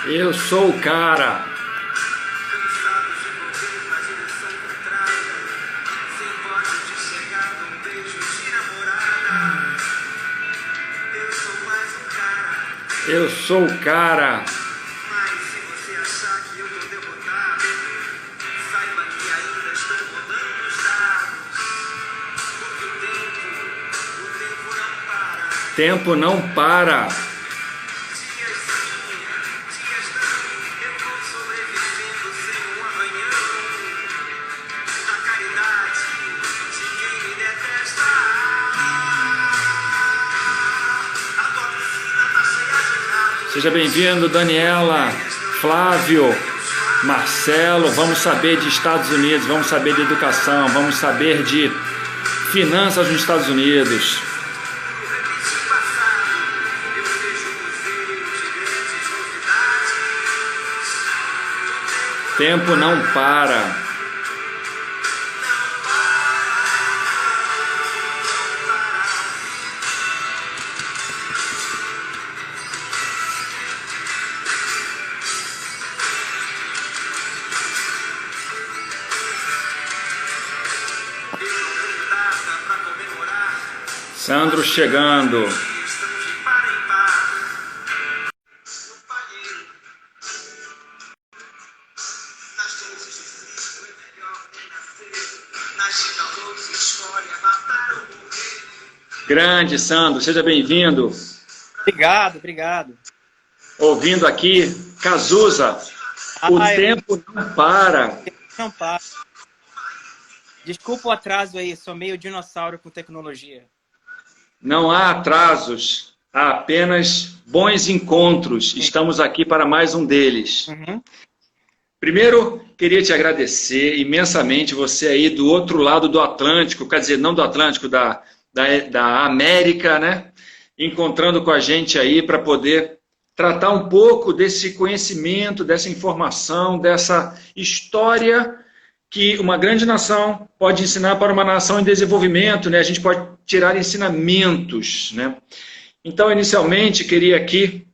Eu sou o cara. Eu sou o cara. Tempo não para. Seja bem-vindo, Daniela, Flávio, Marcelo. Vamos saber de Estados Unidos, vamos saber de educação, vamos saber de finanças nos Estados Unidos. Tempo não para. Sandro chegando. Grande, Sandro, seja bem-vindo. Obrigado, obrigado. Ouvindo aqui, Cazuza, o tempo não para. Não para. Desculpa o atraso aí, sou meio dinossauro com tecnologia. Não há atrasos, há apenas bons encontros. Estamos aqui para mais um deles. Uhum. Primeiro, queria te agradecer imensamente você aí do outro lado do Atlântico, quer dizer, não do Atlântico, da América, né? Encontrando com a gente aí para poder tratar um pouco desse conhecimento, dessa informação, dessa história que uma grande nação pode ensinar para uma nação em desenvolvimento, né? A gente pode tirar ensinamentos, né? Então, inicialmente, queria aqui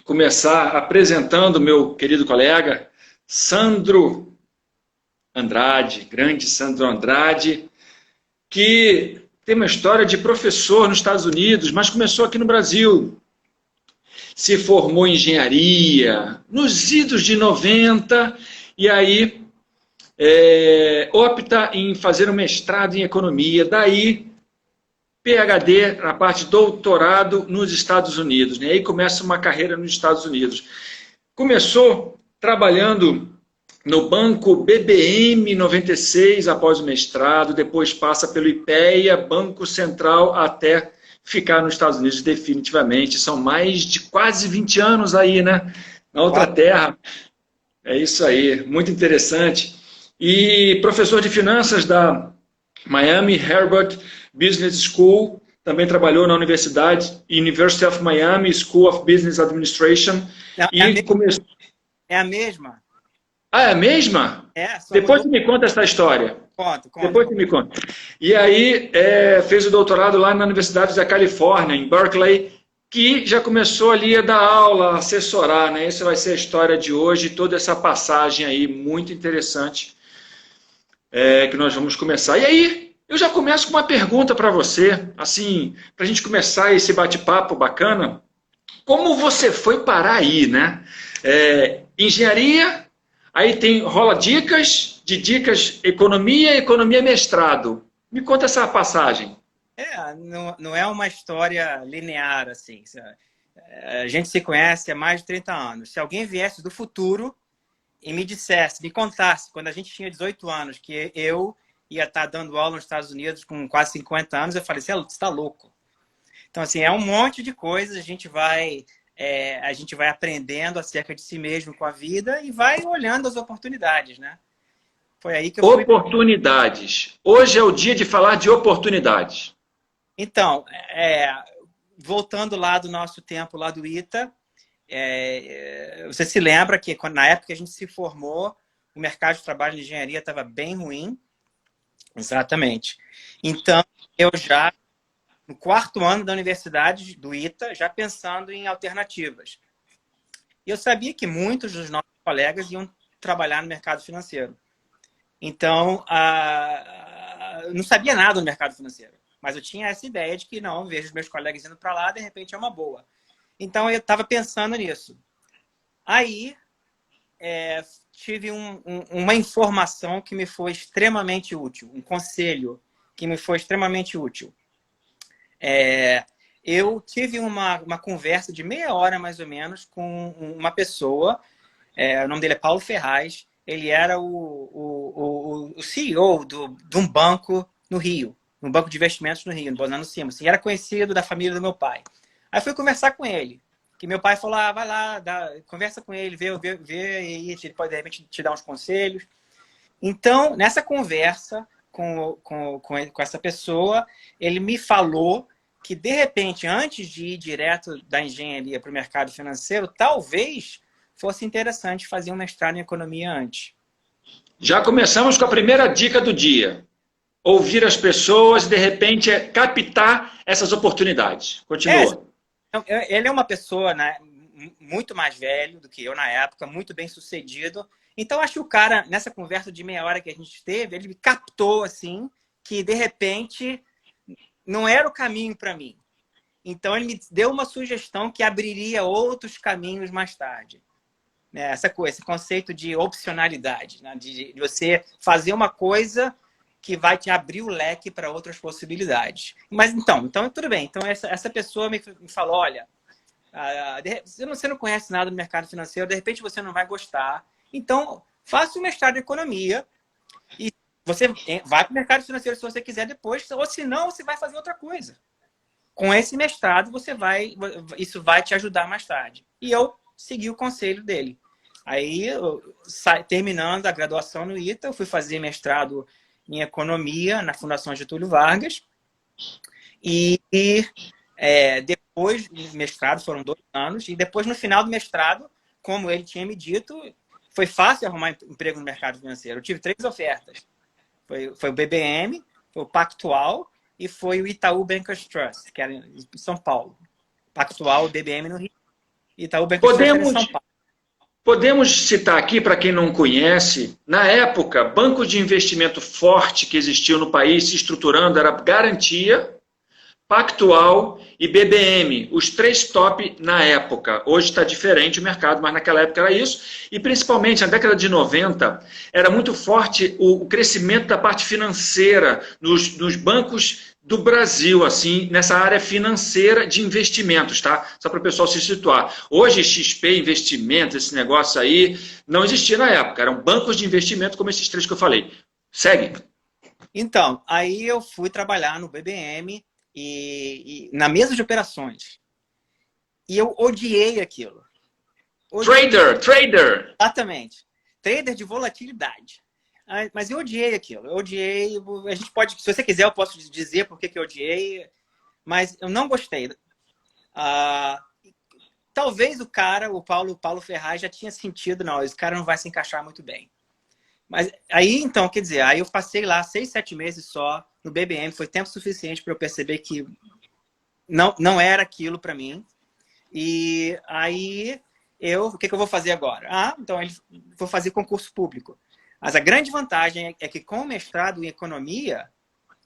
começar apresentando meu querido colega, Sandro Andrade, grande Sandro Andrade, que tem uma história de professor nos Estados Unidos, mas começou aqui no Brasil. Se formou em engenharia nos idos de 90, e aí opta em fazer um mestrado em economia, daí PhD na parte de doutorado nos Estados Unidos, né? Aí começa uma carreira nos Estados Unidos. Começou trabalhando no banco BBM 96 após o mestrado, depois passa pelo IPEA, Banco Central, até ficar nos Estados Unidos definitivamente. São mais de quase 20 anos aí, né? Na outra terra. É isso aí, muito interessante. E professor de finanças da Miami Herbert Business School, também trabalhou na University of Miami School of Business Administration. Começou... É a mesma? Ah, é a mesma? Depois tu me conta essa história. Conta. Depois tu me conta. E aí fez o doutorado lá na Universidade da Califórnia, em Berkeley, que já começou ali a dar aula, a assessorar, né? Essa vai ser a história de hoje, toda essa passagem aí muito interessante que nós vamos começar. E aí, eu já começo com uma pergunta para você, assim, para a gente começar esse bate-papo bacana. Como você foi parar aí, né? Engenharia, aí rola dicas economia mestrado. Me conta essa passagem. Não é uma história linear, assim. A gente se conhece há mais de 30 anos. Se alguém viesse do futuro e me contasse, quando a gente tinha 18 anos, que eu ia estar dando aula nos Estados Unidos com quase 50 anos, eu falei, você está louco. Então, assim, é um monte de coisas, a gente vai aprendendo acerca de si mesmo com a vida e vai olhando as oportunidades, né? Foi aí que eu fui... Oportunidades. Hoje é o dia de falar de oportunidades. Então, voltando lá do nosso tempo, lá do ITA, você se lembra que na época que a gente se formou, o mercado de trabalho de engenharia estava bem ruim? Exatamente. Então, eu já, no quarto ano da universidade do ITA, já pensando em alternativas. E eu sabia que muitos dos nossos colegas iam trabalhar no mercado financeiro. Então, eu não sabia nada do mercado financeiro. Mas eu tinha essa ideia de que, não, vejo os meus colegas indo para lá, de repente é uma boa. Então, eu estava pensando nisso. Aí, tive uma informação que me foi extremamente útil, um conselho que me foi extremamente útil. Eu tive uma conversa de meia hora, mais ou menos, com uma pessoa, o nome dele é Paulo Ferraz, ele era o CEO de um banco no Rio, um banco de investimentos no Rio, no Bonano Simonsen, e era conhecido da família do meu pai. Aí fui conversar com ele, que meu pai falou, vai lá, conversa com ele, vê e ele pode, de repente, te dar uns conselhos. Então, nessa conversa com essa pessoa, ele me falou que, de repente, antes de ir direto da engenharia para o mercado financeiro, talvez fosse interessante fazer um mestrado em economia antes. Já começamos com a primeira dica do dia. Ouvir as pessoas e, de repente, captar essas oportunidades. Continua. Ele é uma pessoa, né, muito mais velho do que eu na época, muito bem sucedido. Então, acho que o cara, nessa conversa de meia hora que a gente teve, ele me captou, assim, que, de repente, não era o caminho para mim. Então, ele me deu uma sugestão que abriria outros caminhos mais tarde. Esse conceito de opcionalidade, né? De você fazer uma coisa que vai te abrir o leque para outras possibilidades. Mas então tudo bem. Então essa pessoa me falou, olha, você não conhece nada do mercado financeiro, de repente você não vai gostar. Então, faça um mestrado em economia e você vai para o mercado financeiro se você quiser depois, ou se não, você vai fazer outra coisa. Com esse mestrado, isso vai te ajudar mais tarde. E eu segui o conselho dele. Aí, terminando a graduação no ITA, eu fui fazer mestrado em economia na Fundação Getúlio Vargas. E depois do mestrado, foram 2 anos, e depois, no final do mestrado, como ele tinha me dito, foi fácil arrumar emprego no mercado financeiro. Eu tive 3 ofertas. Foi o BBM, foi o Pactual e foi o Itaú Bankers Trust, que era em São Paulo. Pactual, o BBM no Rio. Itaú Bankers Trust era em São Paulo. Podemos citar aqui, para quem não conhece, na época, bancos de investimento forte que existiam no país se estruturando era Garantia, Pactual e BBM, os 3 top na época. Hoje está diferente o mercado, mas naquela época era isso. E principalmente na década de 90, era muito forte o crescimento da parte financeira nos bancos do Brasil, assim, nessa área financeira de investimentos, tá? Só para o pessoal se situar. Hoje, XP, investimentos, esse negócio aí, não existia na época. Eram bancos de investimento como esses 3 que eu falei. Segue. Então, aí eu fui trabalhar no BBM e na mesa de operações. E eu odiei aquilo. Trader! Exatamente. Trader de volatilidade. Mas eu odiei aquilo. Eu odiei. A gente pode, se você quiser, eu posso dizer por que eu odiei, mas eu não gostei. Talvez o Paulo Ferraz já tinha sentido, não, esse cara não vai se encaixar muito bem. Mas aí, então, quer dizer, aí eu passei lá 6, 7 meses só no BBM, foi tempo suficiente para eu perceber que não era aquilo para mim. E aí, o que eu vou fazer agora? Então, vou fazer concurso público. Mas a grande vantagem é que com o mestrado em economia,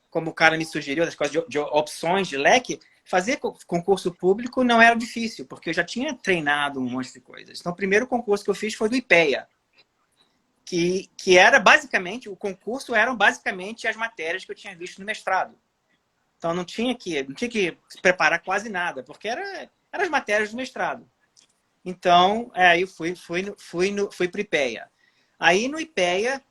como o cara me sugeriu, das coisas de opções, de leque, fazer concurso público não era difícil, porque eu já tinha treinado um monte de coisas. Então, o primeiro concurso que eu fiz foi do IPEA, que era basicamente, o concurso eram basicamente as matérias que eu tinha visto no mestrado. Então, não tinha que preparar quase nada, porque eram as matérias do mestrado. Então, aí eu fui para o IPEA. Aí, no IPEA,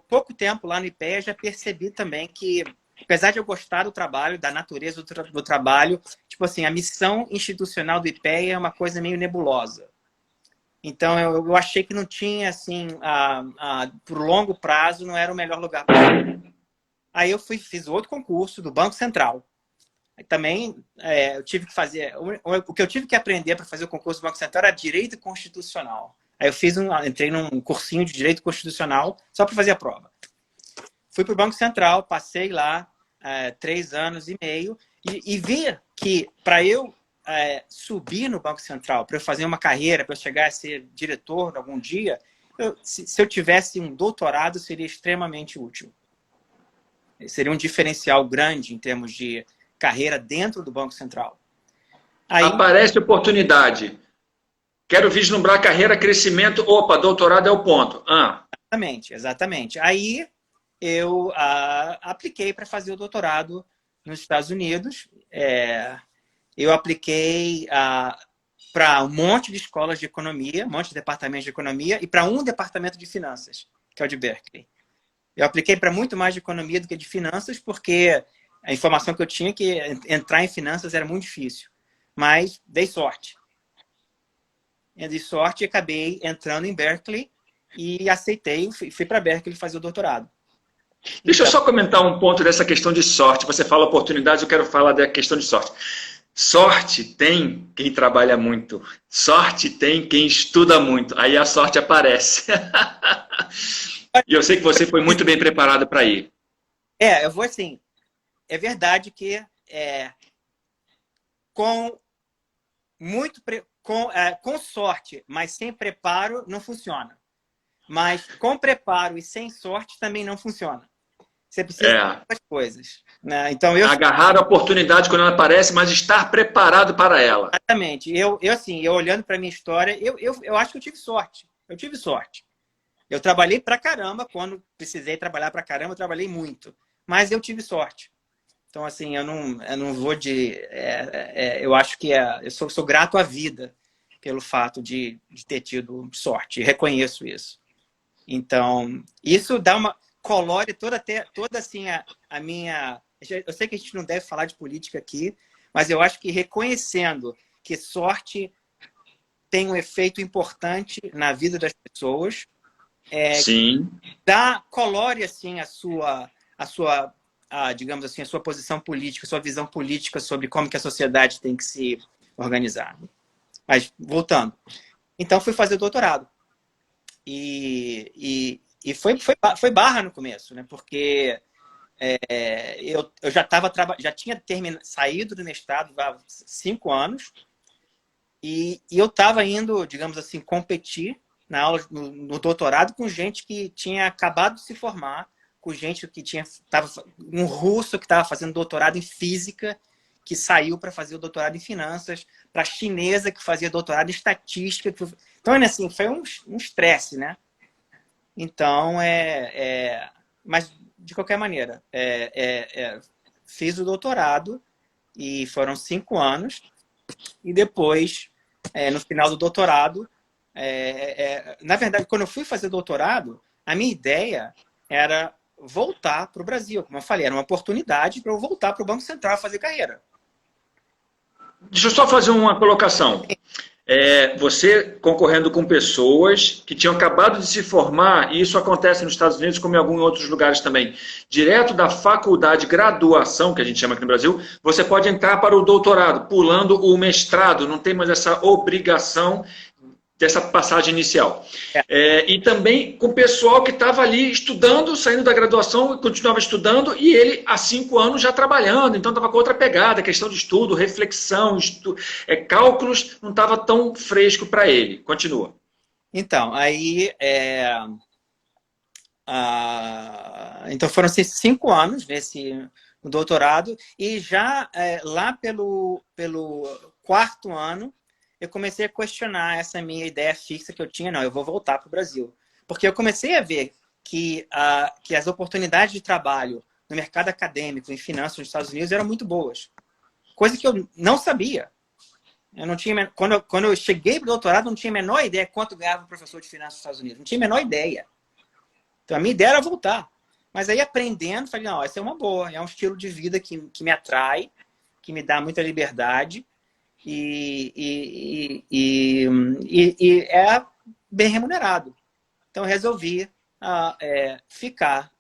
pouco tempo lá no IPEA, já percebi também que, apesar de eu gostar do trabalho, da natureza do trabalho, tipo assim, a missão institucional do IPEA é uma coisa meio nebulosa. Então, eu achei que não tinha, assim, por longo prazo, não era o melhor lugar para mim. Aí eu fiz outro concurso do Banco Central. Aí, também, eu tive que fazer... O que eu tive que aprender para fazer o concurso do Banco Central era Direito Constitucional. Aí eu entrei num cursinho de Direito Constitucional só para fazer a prova. Fui para o Banco Central, passei lá 3 anos e meio e vi que para eu subir no Banco Central, para eu fazer uma carreira, para eu chegar a ser diretor algum dia, se eu tivesse um doutorado, seria extremamente útil. Seria um diferencial grande em termos de carreira dentro do Banco Central. Aí, aparece oportunidade. Quero vislumbrar carreira, crescimento. Opa, doutorado é o ponto. Exatamente, exatamente. Aí eu apliquei para fazer o doutorado nos Estados Unidos. Eu apliquei para um monte de escolas de economia, um monte de departamentos de economia e para um departamento de finanças, que é o de Berkeley. Eu apliquei para muito mais de economia do que de finanças, porque a informação que eu tinha é que entrar em finanças era muito difícil. Mas dei sorte. Eu dei sorte e acabei entrando em Berkeley e aceitei, fui para Berkeley fazer o doutorado. Deixa eu só comentar um ponto dessa questão de sorte. Você fala oportunidade, eu quero falar da questão de sorte. Sorte tem quem trabalha muito. Sorte tem quem estuda muito. Aí a sorte aparece. E eu sei que você foi muito bem preparado para ir. Eu vou assim. É verdade que com sorte, mas sem preparo, não funciona. Mas com preparo e sem sorte também não funciona. Você precisa de duas coisas. Né? Então, agarrar a oportunidade quando ela aparece, mas estar preparado para ela. Exatamente. Eu olhando para a minha história, eu acho que eu tive sorte. Eu tive sorte. Eu trabalhei pra caramba. Quando precisei trabalhar pra caramba, eu trabalhei muito. Mas eu tive sorte. Então, assim, eu não vou de... eu acho que eu sou grato à vida pelo fato de ter tido sorte. Reconheço isso. Então, isso dá uma... colore toda assim, a minha... Eu sei que a gente não deve falar de política aqui, mas eu acho que reconhecendo que sorte tem um efeito importante na vida das pessoas, Sim. colore assim, digamos assim, a sua posição política, a sua visão política sobre como que a sociedade tem que se organizar. Mas, voltando. Então, fui fazer doutorado. E foi barra no começo, né? Porque eu já tinha saído do mestrado há 5 anos e eu estava indo, digamos assim, competir na aula, no doutorado com gente que tinha acabado de se formar, com gente que um russo que estava fazendo doutorado em física, que saiu para fazer o doutorado em finanças, para a chinesa que fazia doutorado em estatística. Então, assim, foi um estresse, né? Então, mas, de qualquer maneira, fiz o doutorado e foram 5 anos. E depois, no final do doutorado, na verdade, quando eu fui fazer doutorado, a minha ideia era voltar para o Brasil. Como eu falei, era uma oportunidade para eu voltar para o Banco Central fazer carreira. Deixa eu só fazer uma colocação. Você concorrendo com pessoas que tinham acabado de se formar, e isso acontece nos Estados Unidos como em alguns outros lugares também, direto da faculdade, graduação, que a gente chama aqui no Brasil, você pode entrar para o doutorado, pulando o mestrado, não tem mais essa obrigação dessa passagem inicial. E também com o pessoal que estava ali estudando, saindo da graduação, continuava estudando, e ele há 5 anos já trabalhando, então estava com outra pegada, questão de estudo, reflexão, cálculos, não estava tão fresco para ele. Continua. Então, aí... então foram 5 anos no doutorado, e já lá pelo 4º ano, eu comecei a questionar essa minha ideia fixa que eu tinha. Não, eu vou voltar para o Brasil. Porque eu comecei a ver que as oportunidades de trabalho no mercado acadêmico, em finanças nos Estados Unidos, eram muito boas. Coisa que eu não sabia. Eu não tinha, quando eu cheguei para o doutorado, eu não tinha a menor ideia quanto ganhava um professor de finanças nos Estados Unidos. Não tinha a menor ideia. Então, a minha ideia era voltar. Mas aí, aprendendo, falei, não, essa é uma boa. É um estilo de vida que me atrai, que me dá muita liberdade. E é bem remunerado. Então, eu resolvi ficar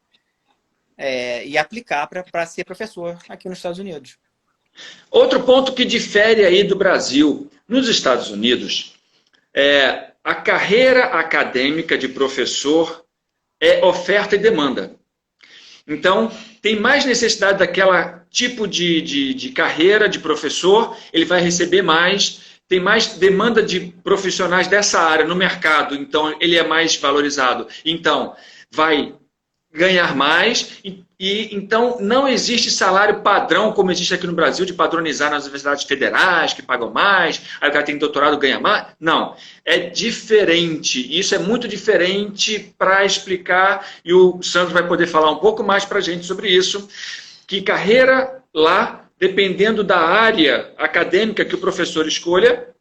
e aplicar para ser professor aqui nos Estados Unidos. Outro ponto que difere aí do Brasil. Nos Estados Unidos, a carreira acadêmica de professor é oferta e demanda. Então, tem mais necessidade daquela tipo de carreira de professor, ele vai receber mais, tem mais demanda de profissionais dessa área no mercado, então ele é mais valorizado. Então, vai ganhar mais e então não existe salário padrão como existe aqui no Brasil de padronizar nas universidades federais que pagam mais, aí o cara tem doutorado ganha mais. Não, é diferente. Isso é muito diferente para explicar e o Sandro vai poder falar um pouco mais para a gente sobre isso, que carreira lá, dependendo da área acadêmica que o professor escolha,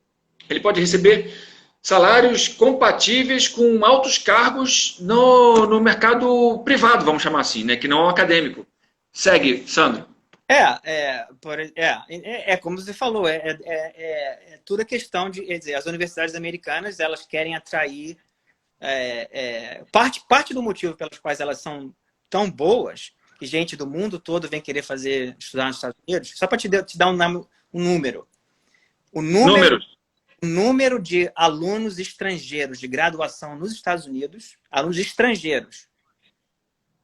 ele pode receber salários compatíveis com altos cargos no mercado privado, vamos chamar assim, né? Que não é o acadêmico. Segue, Sandro. É como você falou, tudo a questão de, quer dizer, as universidades americanas, elas querem atrair, parte do motivo pelos quais elas são tão boas, que gente do mundo todo vem querer estudar nos Estados Unidos, só para te dar um número. Números. O número de alunos estrangeiros de graduação nos Estados Unidos, alunos estrangeiros,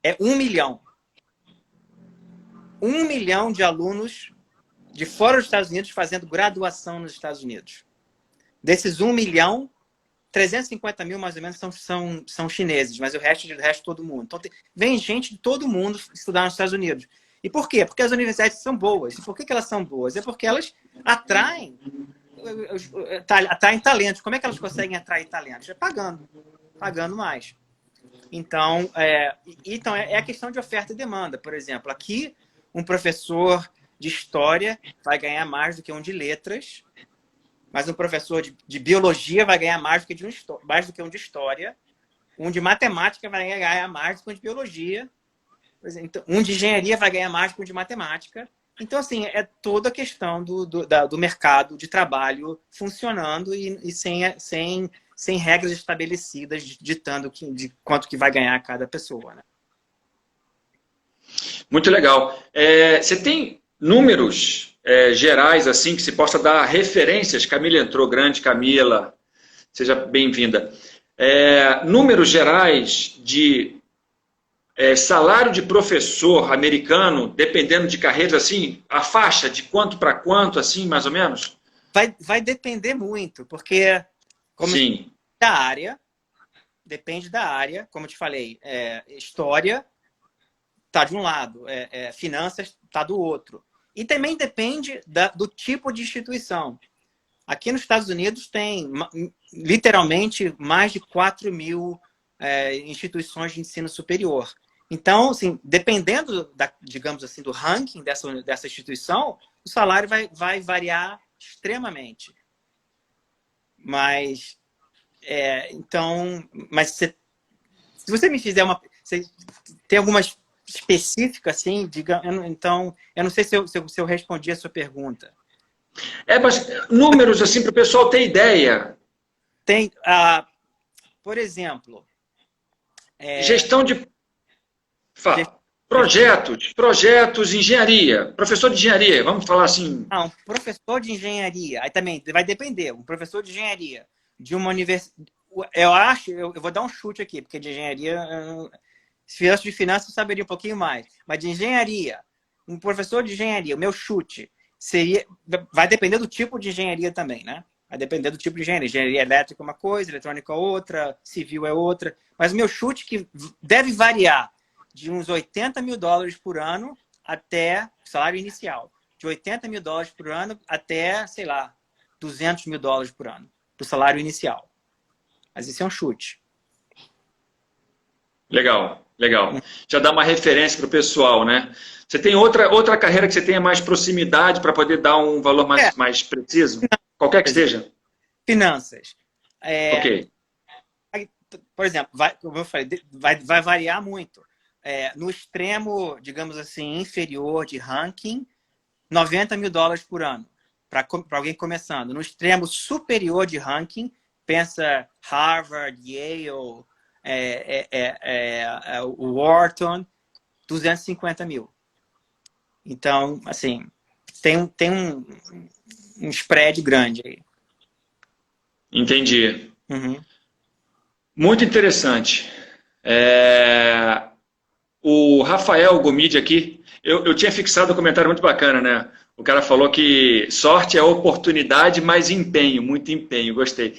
é 1 milhão. 1 milhão de alunos de fora dos Estados Unidos fazendo graduação nos Estados Unidos. Desses 1 milhão, 350 mil mais ou menos são chineses, mas o resto todo mundo. Então vem gente de todo mundo estudar nos Estados Unidos. E por quê? Porque as universidades são boas. E por que elas são boas? É porque elas atraem talentos. Como é que elas conseguem atrair talentos? É pagando mais. Então, é a questão de oferta e demanda. Por exemplo, aqui, um professor de história vai ganhar mais do que um de letras, mas um professor de biologia vai ganhar mais do que um de história, um de matemática vai ganhar mais do que um de biologia, então, um de engenharia vai ganhar mais do que um de matemática. Então, assim, é toda a questão do mercado de trabalho funcionando e sem regras estabelecidas ditando de quanto que vai ganhar cada pessoa, né? Muito legal. Você tem números gerais, assim, que se possa dar referências? Camila entrou, grande Camila, seja bem-vinda. Números gerais de salário de professor americano, dependendo de carreiras, assim, a faixa de quanto para quanto, assim, mais ou menos? Vai depender muito, porque Sim. Depende da área, como eu te falei, história está de um lado, finanças está do outro. E também depende do tipo de instituição. Aqui nos Estados Unidos tem, literalmente, mais de 4 mil instituições de ensino superior. Então, assim, dependendo, digamos assim, do ranking dessa instituição, o salário vai variar extremamente. Mas, se você me fizer tem algumas específicas, assim, então, eu não sei se eu respondi a sua pergunta. Mas números, assim, para o pessoal ter ideia. Tem, por exemplo... Gestão de... Projetos, engenharia. Professor de engenharia, vamos falar assim... Não, professor de engenharia. Aí também vai depender. Um professor de engenharia de uma universidade... Eu vou dar um chute aqui, porque de engenharia... Se fosse de finanças, eu saberia um pouquinho mais. Mas de engenharia, um professor de engenharia, o meu chute seria... Vai depender do tipo de engenharia também, né? Vai depender do tipo de engenharia. Engenharia elétrica é uma coisa, eletrônica é outra, civil é outra. Mas o meu chute que deve variar de uns 80 mil dólares por ano até salário inicial. De 80 mil dólares por ano até, sei lá, 200 mil dólares por ano. Do salário inicial. Mas esse é um chute. Legal. Já dá uma referência para o pessoal, né? Você tem outra carreira que você tenha mais proximidade para poder dar um valor mais preciso? Qualquer que seja. Finanças. Ok. Por exemplo, como eu falei, vai variar muito. No extremo, digamos assim, inferior de ranking, 90 mil dólares por ano, para alguém começando. No extremo superior de ranking, pensa Harvard, Yale, o Wharton, 250 mil. Então, assim, tem um spread grande aí. Entendi. Uhum. Muito interessante. O Rafael Gomide aqui, eu tinha fixado um comentário muito bacana, né? O cara falou que sorte é oportunidade, mais empenho, muito empenho, gostei.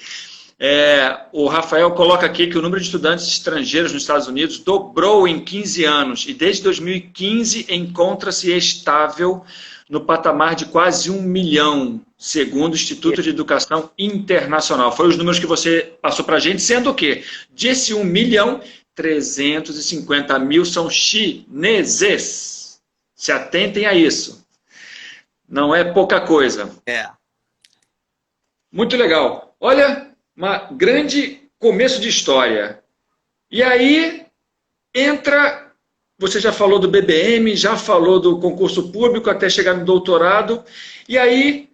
O Rafael coloca aqui que o número de estudantes estrangeiros nos Estados Unidos dobrou em 15 anos e desde 2015 encontra-se estável no patamar de quase 1 milhão, segundo o Instituto de Educação Internacional. Foi os números que você passou para a gente, sendo o quê? Desse 1 milhão, 350 mil são chineses. Se atentem a isso. Não é pouca coisa. Muito legal. Olha, uma grande começo de história. E aí entra, você já falou do BBM, já falou do concurso público até chegar no doutorado. E aí,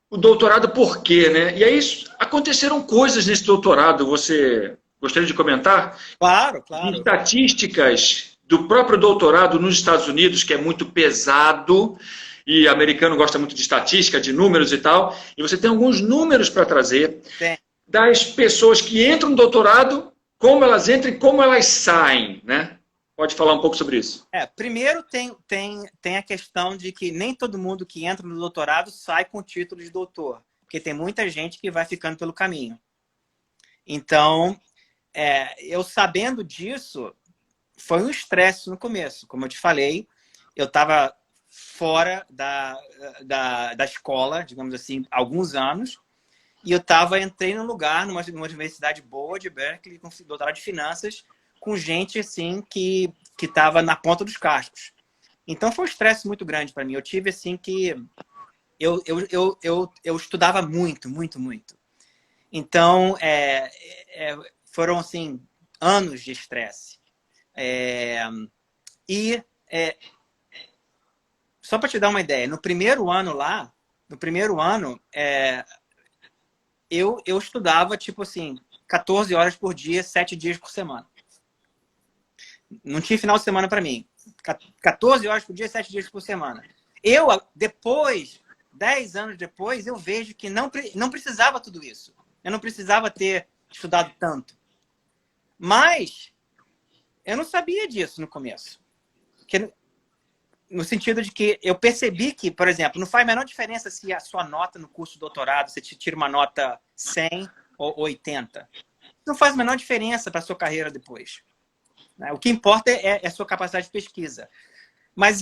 o doutorado por quê, né? E aí aconteceram coisas nesse doutorado, você gostaria de comentar? Claro, claro. Estatísticas do próprio doutorado nos Estados Unidos, que é muito pesado, e americano gosta muito de estatística, de números e tal, e você tem alguns números para trazer das pessoas que entram no doutorado, como elas entram e como elas saem, né? Pode falar um pouco sobre isso. Primeiro tem a questão de que nem todo mundo que entra no doutorado sai com o título de doutor, porque tem muita gente que vai ficando pelo caminho. Então, eu sabendo disso, foi um estresse no começo. Como eu te falei, eu estava fora da escola, digamos assim, há alguns anos, e entrei num lugar, numa universidade boa de Berkeley, com doutorado de finanças, com gente assim que estava na ponta dos cascos. Então foi um estresse muito grande para mim. Eu tive assim que eu estudava muito, muito, muito. Então foram assim anos de estresse. Só para te dar uma ideia, no primeiro ano eu estudava tipo assim 14 horas por dia, 7 dias por semana. Não tinha final de semana para mim. 14 horas por dia, 7 dias por semana. Depois, 10 anos depois, eu vejo que não precisava tudo isso. Eu não precisava ter estudado tanto. Mas eu não sabia disso no começo. No sentido de que eu percebi que, por exemplo, não faz a menor diferença se a sua nota no curso de doutorado, você tira uma nota 100 ou 80. Não faz a menor diferença para a sua carreira depois. O que importa é a sua capacidade de pesquisa. Mas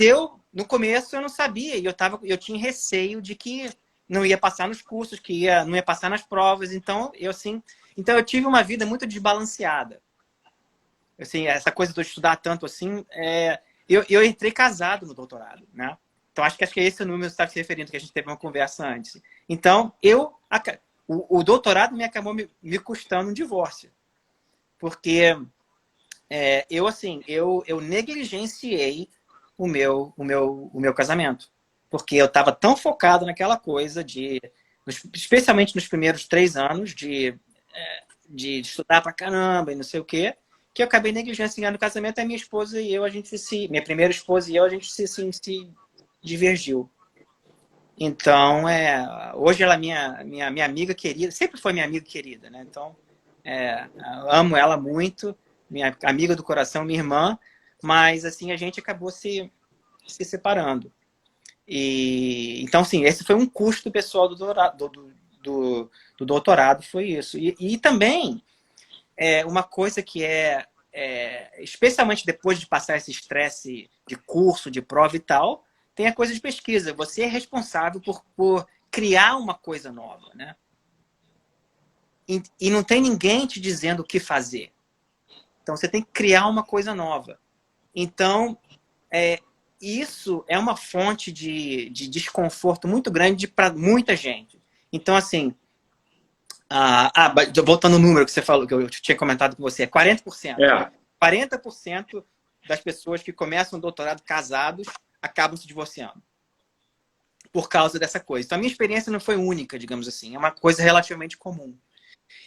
no começo, eu não sabia. E eu tinha receio de que não ia passar nos cursos, não ia passar nas provas. Então, eu tive uma vida muito desbalanceada. Assim, essa coisa de eu estudar tanto assim... Eu entrei casado no doutorado, né? Então, acho que é esse o número que você está se referindo, que a gente teve uma conversa antes. Então, o doutorado me acabou me custando um divórcio. Porque... eu negligenciei o meu casamento. Porque eu estava tão focado naquela coisa especialmente nos primeiros 3 anos, de estudar pra caramba e não sei o quê, que eu acabei negligenciando o casamento. A minha esposa e eu, minha primeira esposa e eu, a gente se divergiu. Então, hoje ela é minha amiga querida, sempre foi minha amiga querida, né? Então, amo ela muito, minha amiga do coração, minha irmã, mas assim a gente acabou se separando. Então, sim, esse foi um custo pessoal do doutorado, foi isso. E também uma coisa que especialmente depois de passar esse estresse de curso, de prova e tal, tem a coisa de pesquisa. Você é responsável por criar uma coisa nova, né? E não tem ninguém te dizendo o que fazer. Então, você tem que criar uma coisa nova. Então, isso é uma fonte de desconforto muito grande para muita gente. Então, assim... voltando ao número que você falou, que eu tinha comentado com você, 40%. 40% das pessoas que começam o doutorado casados acabam se divorciando. Por causa dessa coisa. Então, a minha experiência não foi única, digamos assim. É uma coisa relativamente comum.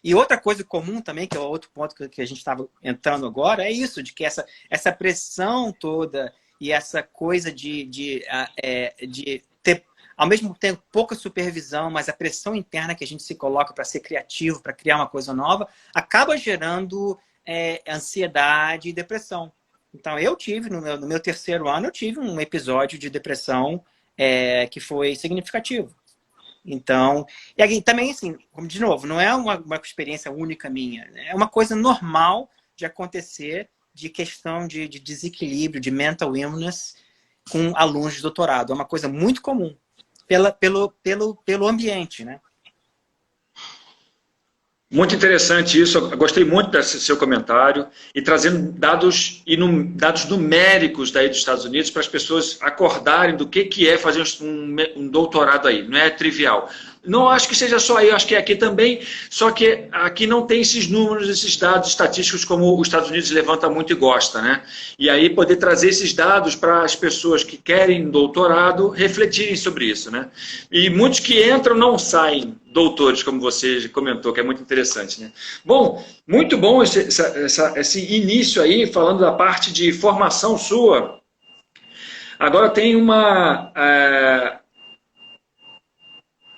E outra coisa comum também, que é outro ponto que a gente estava entrando agora, é isso, de que essa pressão toda e essa coisa de ter, ao mesmo tempo, pouca supervisão, mas a pressão interna que a gente se coloca para ser criativo, para criar uma coisa nova, acaba gerando ansiedade e depressão. Então, eu tive, no meu terceiro ano, eu tive um episódio de depressão que foi significativo. Então, e aqui, também, assim, de novo, não é uma experiência única minha. Né? É uma coisa normal de acontecer de questão de desequilíbrio, de mental illness com alunos de doutorado. É uma coisa muito comum pelo ambiente, né? Muito interessante isso, eu gostei muito desse seu comentário e trazendo dados, dados numéricos daí dos Estados Unidos para as pessoas acordarem do que é fazer um doutorado aí, não é trivial. Não acho que seja só aí, acho que é aqui também, só que aqui não tem esses números, esses dados estatísticos como os Estados Unidos levanta muito e gosta, né? E aí poder trazer esses dados para as pessoas que querem doutorado refletirem sobre isso, né? E muitos que entram não saem doutores, como você comentou, que é muito interessante, né? Bom, muito bom esse início aí, falando da parte de formação sua. Agora tem uma...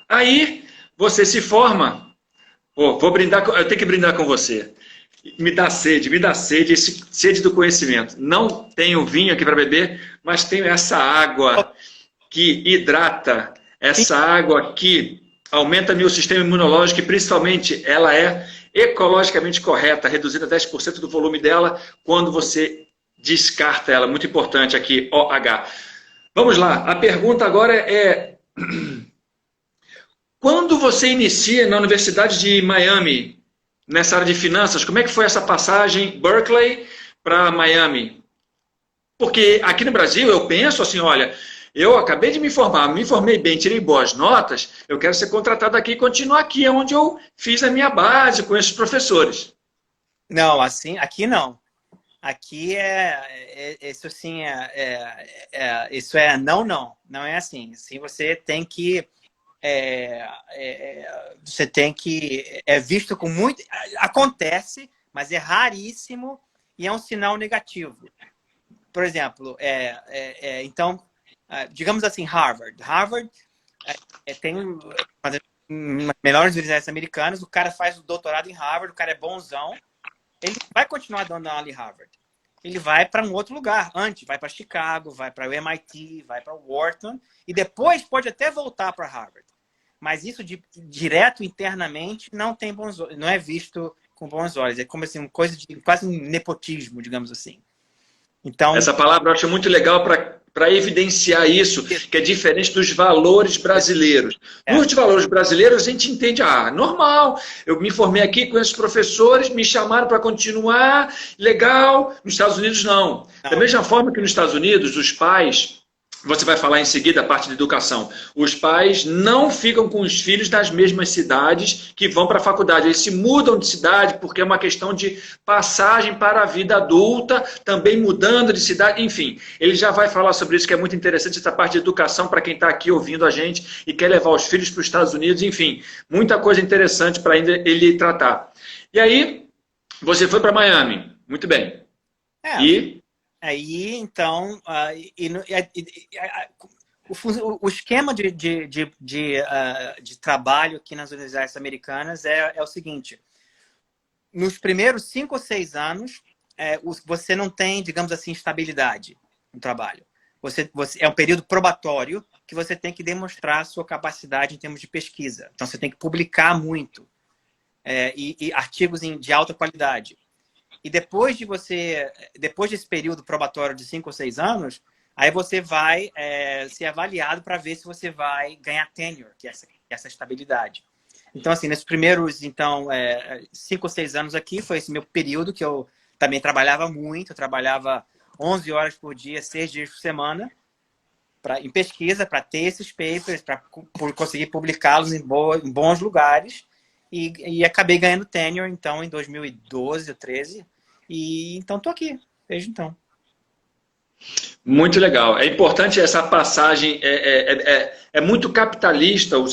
Aí você se forma. Pô, vou brindar, eu tenho que brindar com você. Me dá sede, sede do conhecimento. Não tenho vinho aqui para beber, mas tenho essa água que hidrata, essa água que aumenta meu sistema imunológico e principalmente ela é ecologicamente correta, reduzindo a 10% do volume dela quando você descarta ela. Muito importante aqui, OH. Vamos lá, a pergunta agora é... Quando você inicia na Universidade de Miami, nessa área de finanças, como é que foi essa passagem Berkeley para Miami? Porque aqui no Brasil eu penso assim, olha, eu acabei de me formar, me formei bem, tirei boas notas, eu quero ser contratado aqui e continuar aqui, onde eu fiz a minha base com esses professores. Não, assim, aqui não. Aqui isso assim, isso é não é assim. Assim você tem que é visto com muito... Acontece, mas é raríssimo e é um sinal negativo. Por exemplo, então, digamos assim, Harvard. Harvard tem uma das melhores universidades americanas, o cara faz o doutorado em Harvard, o cara é bonzão, ele vai continuar dando aula em Harvard. Ele vai para um outro lugar, antes, vai para Chicago, vai para o MIT, vai para o Wharton, e depois pode até voltar para Harvard. Mas isso direto internamente não é visto com bons olhos. É como assim, uma coisa de quase um nepotismo, digamos assim. Então, essa palavra eu acho muito legal para evidenciar isso, que é diferente dos valores brasileiros. Nos valores brasileiros, a gente entende, normal, eu me formei aqui com esses professores, me chamaram para continuar, legal. Nos Estados Unidos, não. Da mesma forma que nos Estados Unidos, os pais... Você vai falar em seguida a parte de educação. Os pais não ficam com os filhos nas mesmas cidades que vão para a faculdade. Eles se mudam de cidade porque é uma questão de passagem para a vida adulta, também mudando de cidade, enfim. Ele já vai falar sobre isso, que é muito interessante, essa parte de educação para quem está aqui ouvindo a gente e quer levar os filhos para os Estados Unidos, enfim. Muita coisa interessante para ele tratar. E aí, você foi para Miami. Muito bem. Aí, então, o esquema de trabalho aqui nas universidades americanas é o seguinte. Nos primeiros 5 ou 6 anos, você não tem, digamos assim, estabilidade no trabalho. É um período probatório que você tem que demonstrar a sua capacidade em termos de pesquisa. Então, você tem que publicar muito e artigos de alta qualidade. E depois desse período probatório de 5 ou 6 anos, aí você vai ser avaliado para ver se você vai ganhar tenure, que é essa estabilidade. Então, assim, nesses primeiros 5 ou 6 anos aqui, foi esse meu período que eu também trabalhava muito. Eu trabalhava 11 horas por dia, 6 dias por semana, em pesquisa, para ter esses papers, para conseguir publicá-los em bons lugares. E acabei ganhando tenure, então, em 2012 ou 2013. E então estou aqui, desde então. Muito legal. É importante essa passagem, é muito capitalista o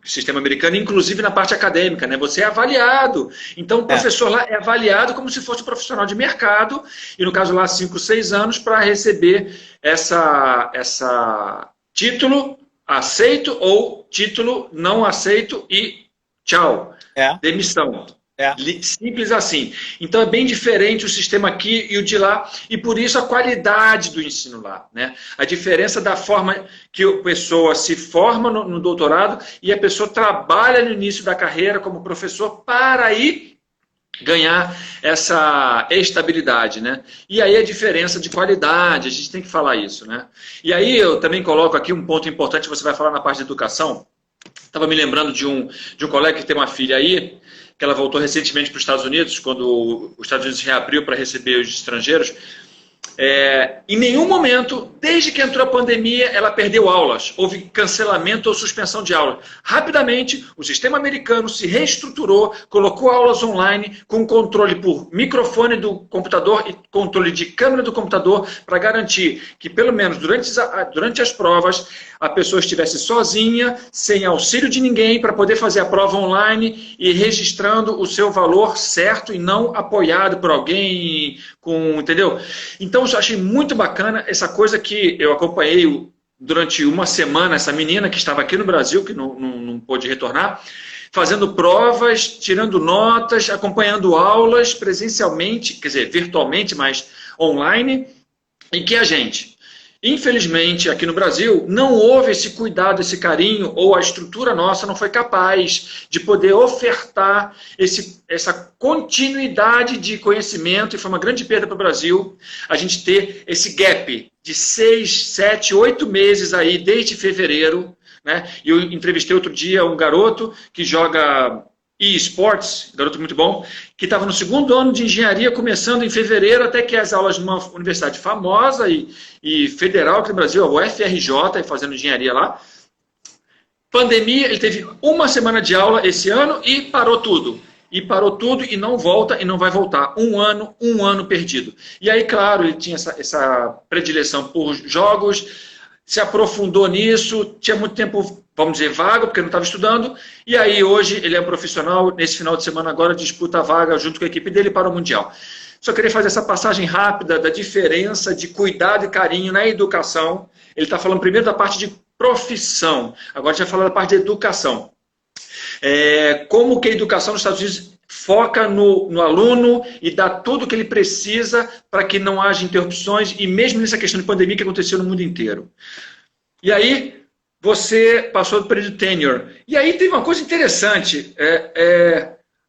sistema americano, inclusive na parte acadêmica, né? Você é avaliado. Então o professor lá é avaliado como se fosse um profissional de mercado, e no caso lá 5, 6 anos, para receber essa título aceito ou título não aceito e tchau. Demissão. É. Simples assim. Então é bem diferente o sistema aqui e o de lá, e por isso a qualidade do ensino lá, né? A diferença da forma que a pessoa se forma no doutorado e a pessoa trabalha no início da carreira como professor para aí ganhar essa estabilidade, né? E aí a diferença de qualidade, a gente tem que falar isso, né? E aí eu também coloco aqui um ponto importante, você vai falar na parte de educação. Estava me lembrando de um colega que tem uma filha aí, que ela voltou recentemente para os Estados Unidos, quando os Estados Unidos reabriu para receber os estrangeiros. Em nenhum momento, desde que entrou a pandemia, ela perdeu aulas. Houve cancelamento ou suspensão de aula. Rapidamente, o sistema americano se reestruturou, colocou aulas online com controle por microfone do computador e controle de câmera do computador para garantir que, pelo menos durante as provas, a pessoa estivesse sozinha, sem auxílio de ninguém, para poder fazer a prova online e registrando o seu valor certo e não apoiado por alguém, entendeu? Então, eu achei muito bacana essa coisa que eu acompanhei durante uma semana, essa menina que estava aqui no Brasil, que não pôde retornar, fazendo provas, tirando notas, acompanhando aulas presencialmente, quer dizer, virtualmente, mas online, e que a gente, infelizmente, aqui no Brasil, não houve esse cuidado, esse carinho, ou a estrutura nossa não foi capaz de poder ofertar essa continuidade de conhecimento, e foi uma grande perda para o Brasil a gente ter esse gap de 6, 7, 8 meses aí, desde fevereiro, né? E eu entrevistei outro dia um garoto que joga eSports, garoto muito bom, que estava no segundo ano de engenharia, começando em fevereiro, até que as aulas de uma universidade famosa e federal aqui no Brasil, a UFRJ, fazendo engenharia lá. Pandemia, ele teve uma semana de aula esse ano e parou tudo. E parou tudo e não volta e não vai voltar. Um ano perdido. E aí, claro, ele tinha essa predileção por jogos, se aprofundou nisso, tinha muito tempo, vamos dizer, vago, porque não estava estudando, e aí hoje ele é um profissional, nesse final de semana agora disputa a vaga junto com a equipe dele para o Mundial. Só queria fazer essa passagem rápida da diferença de cuidado e carinho na educação. Ele está falando primeiro da parte de profissão, agora a gente vai falar da parte de educação. Como que a educação nos Estados Unidos foca no aluno e dá tudo o que ele precisa para que não haja interrupções, e mesmo nessa questão de pandemia que aconteceu no mundo inteiro. E aí, você passou do período tenure. E aí tem uma coisa interessante.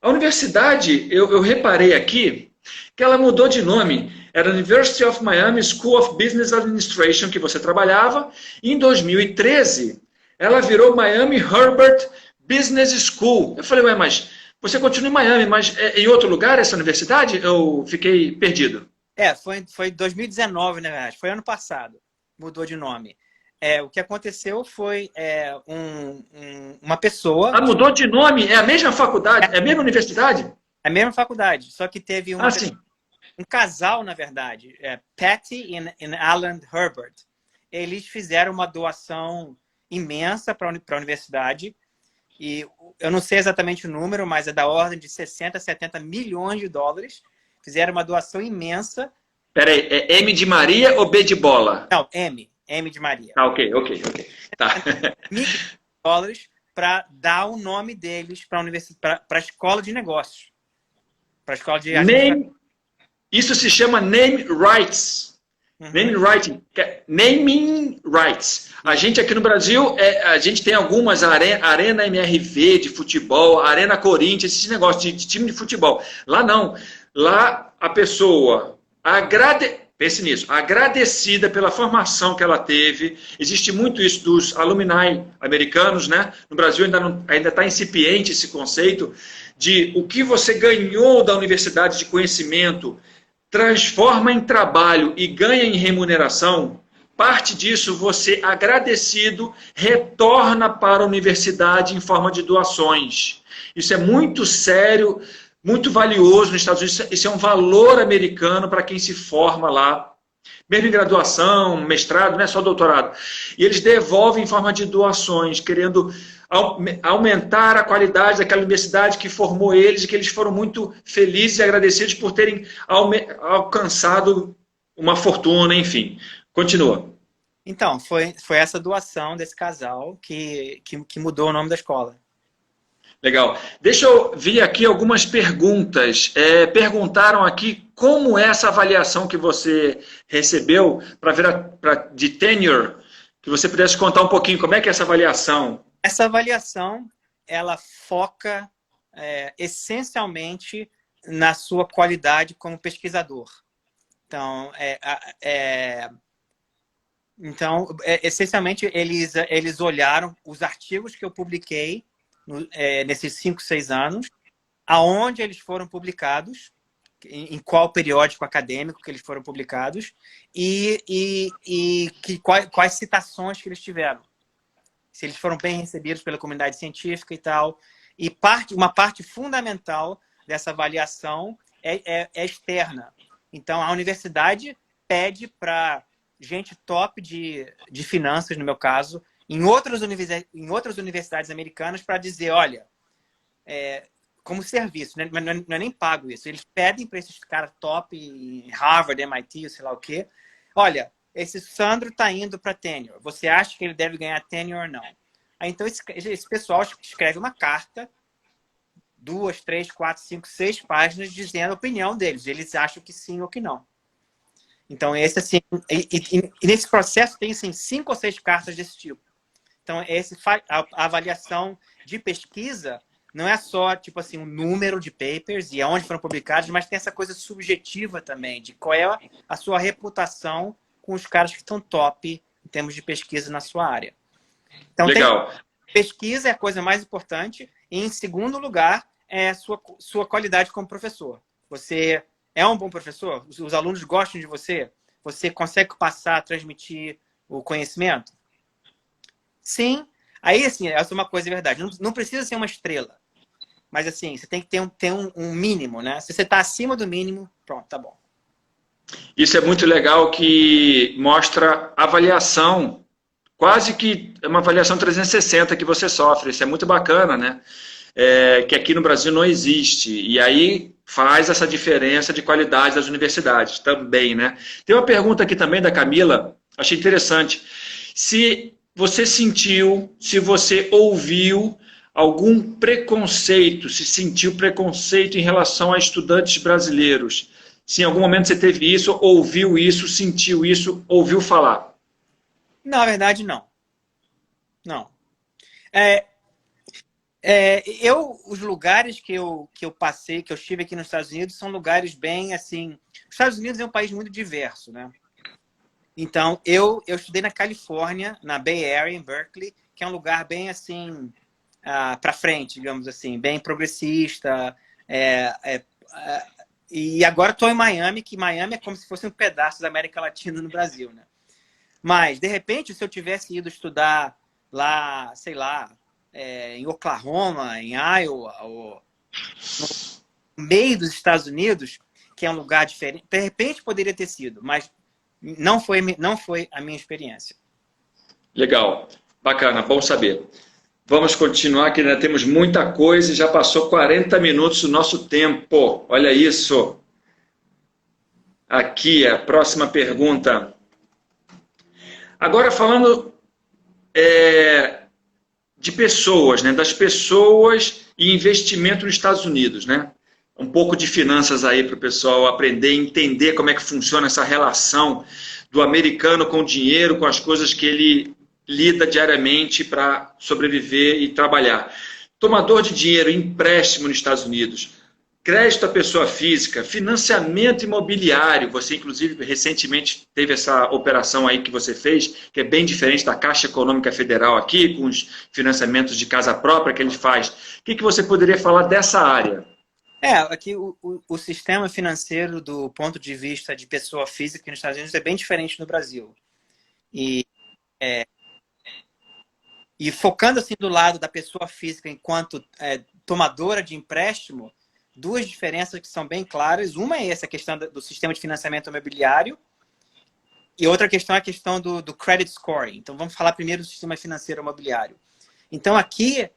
A universidade, eu reparei aqui, que ela mudou de nome. Era University of Miami School of Business Administration, que você trabalhava. E em 2013, ela virou Miami Herbert Business School. Eu falei, ué, mas você continua em Miami, mas é em outro lugar essa universidade? Eu fiquei perdido. Foi 2019, na verdade. Foi ano passado. Mudou de nome. O que aconteceu foi uma pessoa... Ah, mudou de nome? É a mesma faculdade? É a mesma universidade? É a mesma faculdade, só que teve um casal, na verdade, Patty e Alan Herbert. Eles fizeram uma doação imensa para a universidade, e eu não sei exatamente o número, mas é da ordem de 60, 70 milhões de dólares. Fizeram uma doação imensa. Peraí, é M de Maria ou B de bola? Não, M de Maria. Ah, ok. Tá. $1.000 para dar o nome deles para a escola de negócios. Para a escola de... Isso se chama name rights. Naming rights. A gente aqui no Brasil, a gente tem algumas Arena MRV de futebol, Arena Corinthians, esses negócios de time de futebol. Lá não. Lá a pessoa, pense nisso, agradecida pela formação que ela teve. Existe muito isso dos alumni americanos, né? No Brasil ainda está incipiente esse conceito de o que você ganhou da universidade de conhecimento, transforma em trabalho e ganha em remuneração. Parte disso, você, agradecido, retorna para a universidade em forma de doações. Isso é muito sério, muito valioso nos Estados Unidos. Isso é um valor americano para quem se forma lá. Mesmo em graduação, mestrado, não é só doutorado. E eles devolvem em forma de doações, querendo aumentar a qualidade daquela universidade que formou eles, e que eles foram muito felizes e agradecidos por terem alcançado uma fortuna, enfim. Continua. Então, foi essa doação desse casal que mudou o nome da escola. Legal. Deixa eu vir aqui algumas perguntas. Perguntaram aqui como é essa avaliação que você recebeu de tenure, que você pudesse contar um pouquinho como é que é essa avaliação. Essa avaliação, ela foca essencialmente na sua qualidade como pesquisador. Então, essencialmente, eles olharam os artigos que eu publiquei nesses 5, 6 anos, aonde eles foram publicados, em qual periódico acadêmico que eles foram publicados quais citações que eles tiveram. Se eles foram bem recebidos pela comunidade científica e tal. E uma parte fundamental dessa avaliação é externa. Então, a universidade pede para gente top de finanças, no meu caso, em outras universidades americanas, para dizer, olha, como serviço, né? Não é nem pago isso. Eles pedem para esses caras top em Harvard, MIT, sei lá o quê. Olha, esse Sandro está indo para tenure. Você acha que ele deve ganhar tenure ou não? Aí, então, esse pessoal escreve uma carta, 2, 3, 4, 5, 6 páginas, dizendo a opinião deles. Eles acham que sim ou que não. Então, esse assim... E nesse processo tem, assim, 5 ou 6 cartas desse tipo. Então, a avaliação de pesquisa não é só, tipo assim, um número de papers e aonde foram publicados, mas tem essa coisa subjetiva também, de qual é a sua reputação com os caras que estão top em termos de pesquisa na sua área. Então, legal. Pesquisa é a coisa mais importante e, em segundo lugar, é a sua qualidade como professor. Você é um bom professor? Os alunos gostam de você? Você consegue passar, transmitir o conhecimento? Sim. Aí, assim, essa é uma coisa verdade. Não precisa ser uma estrela. Mas, assim, você tem que ter um mínimo, né? Se você está acima do mínimo, pronto, tá bom. Isso é muito legal, que mostra avaliação, quase que é uma avaliação 360 que você sofre. Isso é muito bacana, né? Que aqui no Brasil não existe. E aí faz essa diferença de qualidade das universidades também, né? Tem uma pergunta aqui também da Camila, achei interessante. Se você sentiu, se você ouviu algum preconceito, se sentiu preconceito em relação a estudantes brasileiros. Se em algum momento você teve isso, ouviu isso, sentiu isso, ouviu falar. Na verdade, não. Não. Os lugares que eu passei, que eu estive aqui nos Estados Unidos, são lugares bem, assim... Os Estados Unidos é um país muito diverso, né? Então, eu estudei na Califórnia, na Bay Area, em Berkeley, que é um lugar bem, assim, para frente, digamos assim, bem progressista. E agora estou em Miami, que Miami é como se fosse um pedaço da América Latina no Brasil, né? Mas, de repente, se eu tivesse ido estudar lá, sei lá, em Oklahoma, em Iowa, ou no meio dos Estados Unidos, que é um lugar diferente, de repente poderia ter sido, mas não foi a minha experiência. Legal, bacana, bom saber. Vamos continuar, que ainda temos muita coisa e já passou 40 minutos do nosso tempo. Olha isso. Aqui, a próxima pergunta. Agora falando de pessoas, né? Das pessoas e investimento nos Estados Unidos, né? Um pouco de finanças aí para o pessoal aprender, entender como é que funciona essa relação do americano com o dinheiro, com as coisas que ele lida diariamente para sobreviver e trabalhar. Tomador de dinheiro, empréstimo nos Estados Unidos, crédito à pessoa física, financiamento imobiliário. Você, inclusive, recentemente teve essa operação aí que você fez, que é bem diferente da Caixa Econômica Federal aqui, com os financiamentos de casa própria que ele faz. O que você poderia falar dessa área? Aqui o sistema financeiro, do ponto de vista de pessoa física nos Estados Unidos, é bem diferente no Brasil. E focando assim do lado da pessoa física enquanto tomadora de empréstimo, duas diferenças que são bem claras. Uma é essa questão do sistema de financiamento imobiliário e outra questão é a questão do credit scoring. Então, vamos falar primeiro do sistema financeiro imobiliário. Então, aqui,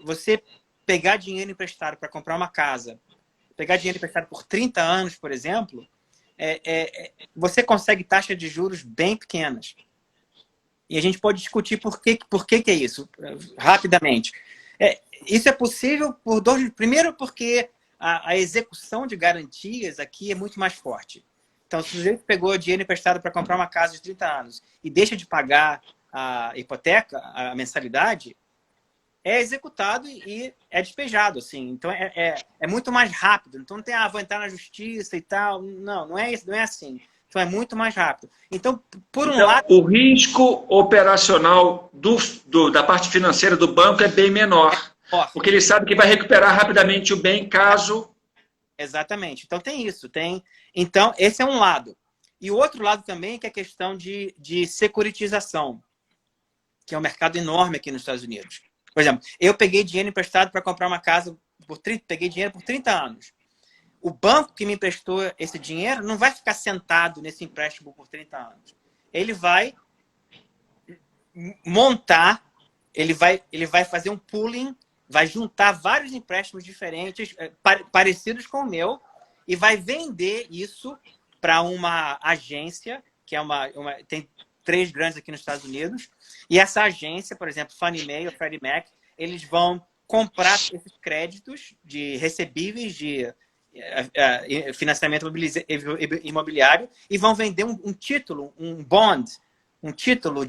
você pegar dinheiro emprestado para comprar uma casa, pegar dinheiro emprestado por 30 anos, por exemplo, você consegue taxas de juros bem pequenas. E a gente pode discutir por que é isso, rapidamente. isso é possível por dois... Primeiro, porque a execução de garantias aqui é muito mais forte. Então, se o sujeito pegou dinheiro emprestado para comprar uma casa de 30 anos e deixa de pagar a hipoteca, a mensalidade, é executado e é despejado, assim. Então, é muito mais rápido. Então, não tem, vou entrar na justiça e tal. Não, não é assim. Então, é muito mais rápido. Então, por um lado... o risco operacional da parte financeira do banco é bem menor. Porque ele sabe que vai recuperar rapidamente o bem caso... Exatamente. Então, tem isso. Então, esse é um lado. E o outro lado também que é a questão de securitização, que é um mercado enorme aqui nos Estados Unidos. Por exemplo, eu peguei dinheiro emprestado para comprar uma casa, peguei dinheiro por 30 anos. O banco que me emprestou esse dinheiro não vai ficar sentado nesse empréstimo por 30 anos. Ele vai montar, ele vai fazer um pooling, vai juntar vários empréstimos diferentes, parecidos com o meu, e vai vender isso para uma agência, que é tem 3 grandes aqui nos Estados Unidos, e essa agência, por exemplo, Fannie Mae ou Freddie Mac, eles vão comprar esses créditos de recebíveis de financiamento imobiliário e vão vender um título, um bond, um título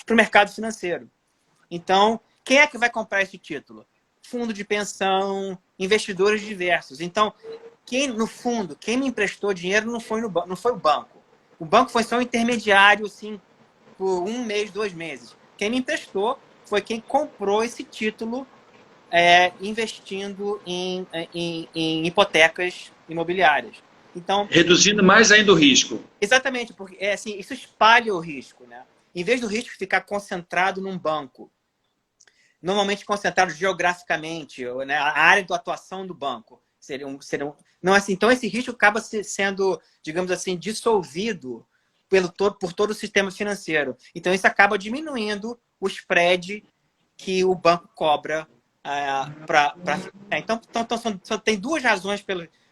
para o mercado financeiro. Então, quem é que vai comprar esse título? Fundo de pensão, investidores diversos. Então, no fundo, quem me emprestou dinheiro não foi o banco. O banco foi só um intermediário, assim, por 1 mês, 2 meses. Quem me emprestou foi quem comprou esse título investindo em hipotecas imobiliárias. Então, reduzindo mais ainda o risco. Exatamente, porque assim, isso espalha o risco, né? Em vez do risco ficar concentrado num banco, normalmente concentrado geograficamente, né? A área de atuação do banco não assim. Então esse risco acaba sendo, digamos assim, dissolvido por todo o sistema financeiro. Então isso acaba diminuindo o spread que o banco cobra então tem 2 razões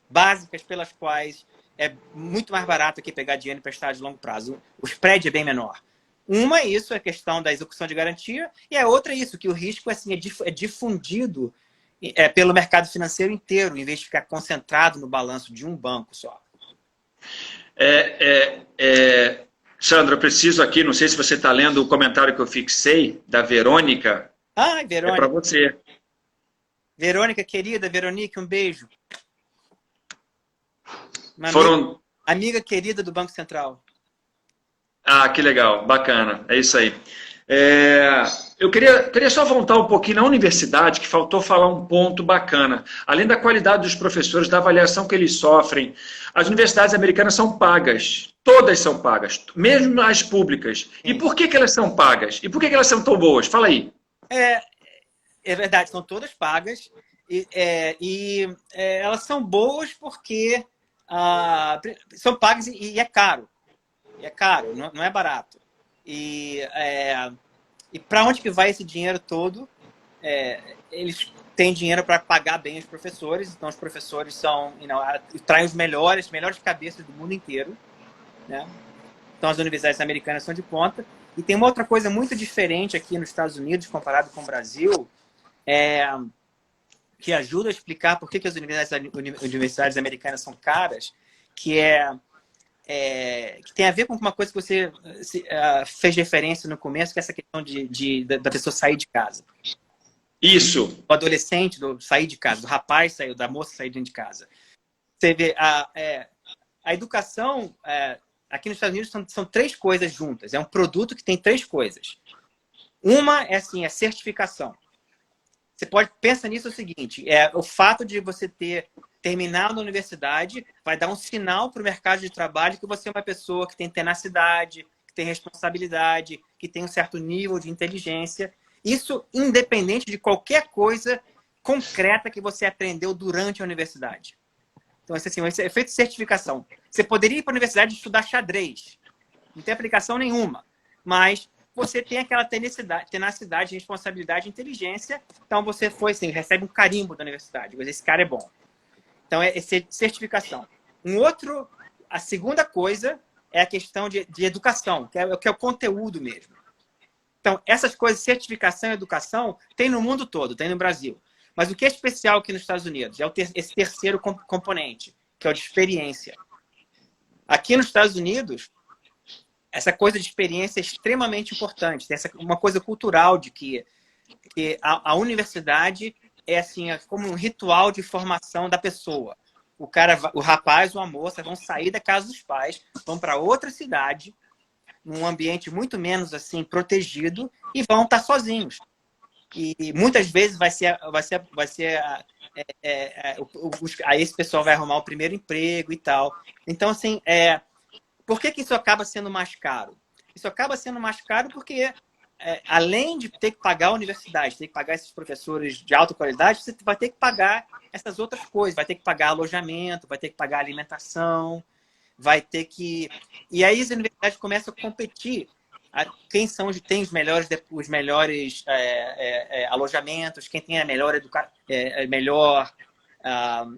básicas pelas quais é muito mais barato aqui pegar dinheiro emprestado de longo prazo. O spread é bem menor. Uma é isso, a questão da execução de garantia, e a outra é isso, que o risco assim, é difundido pelo mercado financeiro inteiro, em vez de ficar concentrado no balanço de um banco só. Sandro, eu preciso aqui, não sei se você está lendo o comentário que eu fixei, da Verônica. Verônica. É para você. Verônica, querida, Veronique, um beijo. Amiga querida do Banco Central. Que legal, bacana, é isso aí. Eu queria só voltar um pouquinho na universidade, que faltou falar um ponto bacana. Além da qualidade dos professores, da avaliação que eles sofrem, as universidades americanas são pagas. Todas são pagas, mesmo as públicas. Sim. E por que elas são pagas? E por que elas são tão boas? Fala aí. É verdade, são todas pagas. E elas são boas porque são pagas e é caro. É caro, não é barato. E para onde que vai esse dinheiro todo? Eles têm dinheiro para pagar bem os professores, então os professores traem os melhores cabeças do mundo inteiro, né? Então as universidades americanas são de ponta. E tem uma outra coisa muito diferente aqui nos Estados Unidos, comparado com o Brasil, que ajuda a explicar por que as universidades americanas são caras, que tem a ver com uma coisa que você fez referência no começo, que é essa questão da pessoa sair de casa. Isso. O adolescente sair de casa, do rapaz sair, da moça sair de casa. Você vê, a educação, aqui nos Estados Unidos, são 3 coisas juntas. É um produto que tem 3 coisas. Uma é assim, a certificação. Você pensa nisso o seguinte, o fato de você terminar na universidade vai dar um sinal para o mercado de trabalho que você é uma pessoa que tem tenacidade, que tem responsabilidade, que tem um certo nível de inteligência. Isso independente de qualquer coisa concreta que você aprendeu durante a universidade. Então, assim, esse é efeito de certificação. Você poderia ir para a universidade estudar xadrez. Não tem aplicação nenhuma. Mas você tem aquela tenacidade, responsabilidade e inteligência. Então, você recebe um carimbo da universidade. Esse cara é bom. Então, é certificação. A segunda coisa é a questão de educação, que é o conteúdo mesmo. Então, essas coisas, certificação e educação, tem no mundo todo, tem no Brasil. Mas o que é especial aqui nos Estados Unidos é esse terceiro componente, que é o de experiência. Aqui nos Estados Unidos, essa coisa de experiência é extremamente importante. Tem uma coisa cultural de que a universidade é assim, é como um ritual de formação da pessoa. O rapaz ou a moça vão sair da casa dos pais, vão para outra cidade, num ambiente muito menos assim protegido, e vão estar sozinhos. E muitas vezes aí esse pessoal vai arrumar o primeiro emprego e tal. Então, assim, por que isso acaba sendo mais caro? Isso acaba sendo mais caro porque, além de ter que pagar a universidade, ter que pagar esses professores de alta qualidade, você vai ter que pagar essas outras coisas. Vai ter que pagar alojamento, vai ter que pagar alimentação, vai ter que... E aí as universidades começam a competir. Quem tem os melhores alojamentos, quem tem a melhor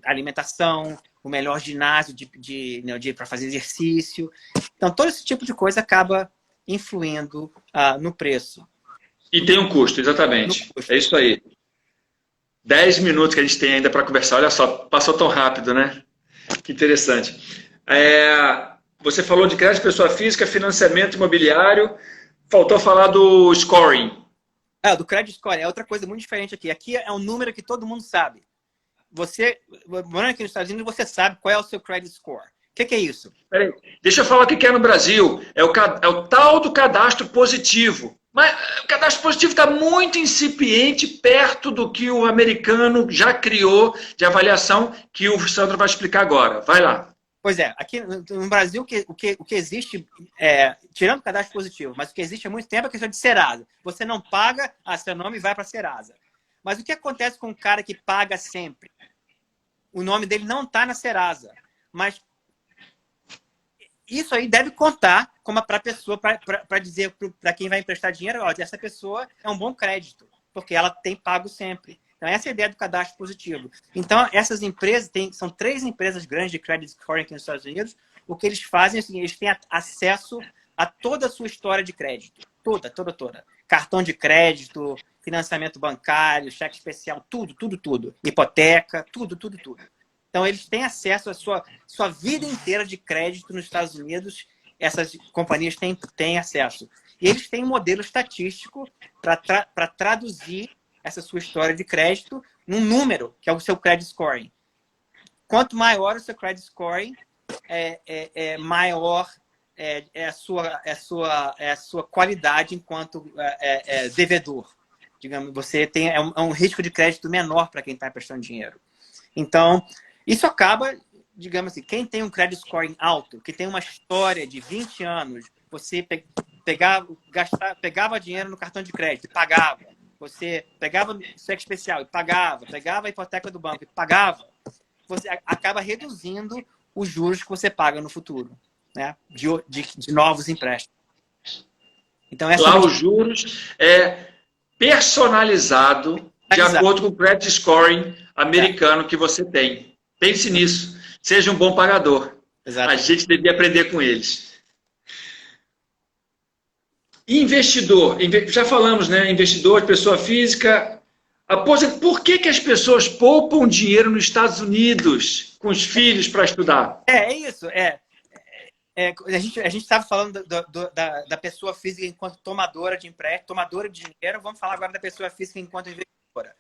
alimentação, o melhor ginásio para fazer exercício. Então, todo esse tipo de coisa acaba influindo no preço. E tem um custo, exatamente. Custo. É isso aí. 10 minutos que a gente tem ainda para conversar. Olha só, passou tão rápido, né? Que interessante. Você falou de crédito de pessoa física, financiamento imobiliário. Faltou falar do scoring. Do credit score. É outra coisa muito diferente aqui. Aqui é um número que todo mundo sabe. Você, morando aqui nos Estados Unidos, você sabe qual é o seu credit score. O que é isso? Peraí, deixa eu falar o que é no Brasil. É o tal do cadastro positivo. Mas o cadastro positivo está muito incipiente, perto do que o americano já criou de avaliação, que o Sandro vai explicar agora. Vai lá. Pois é, aqui no Brasil o que existe, tirando o cadastro positivo, mas o que existe há muito tempo é a questão de Serasa. Você não paga, seu nome vai para a Serasa. Mas o que acontece com um cara que paga sempre? O nome dele não está na Serasa. Mas isso aí deve contar como para a pessoa, para dizer para quem vai emprestar dinheiro, essa pessoa é um bom crédito, porque ela tem pago sempre. Então, essa é a ideia do cadastro positivo. Então, essas empresas, são 3 empresas grandes de credit scoring aqui nos Estados Unidos. O que eles fazem é o seguinte, eles têm acesso a toda a sua história de crédito. Toda. Cartão de crédito, financiamento bancário, cheque especial, tudo. Hipoteca, tudo. Então, eles têm acesso à sua vida inteira de crédito nos Estados Unidos. Essas companhias têm acesso. E eles têm um modelo estatístico para traduzir essa sua história de crédito num número, que é o seu credit scoring. Quanto maior o seu credit scoring, maior a sua qualidade enquanto devedor. Digamos, você tem um risco de crédito menor para quem está prestando dinheiro. Então, isso acaba, digamos assim, quem tem um credit scoring alto, que tem uma história de 20 anos, você pegava dinheiro no cartão de crédito e pagava. Você pegava cheque especial e pagava a hipoteca do banco e pagava, você acaba reduzindo os juros que você paga no futuro, né? de novos empréstimos. Então, lá os juros é personalizado de acordo com o credit scoring americano que você tem. Pense nisso. Seja um bom pagador. A gente devia aprender com eles. Investidor, já falamos, né? Investidor, pessoa física. Por que as pessoas poupam dinheiro nos Estados Unidos com os filhos para estudar? É isso. A gente estava falando da pessoa física enquanto tomadora de empréstimo, tomadora de dinheiro. Vamos falar agora da pessoa física enquanto investidora.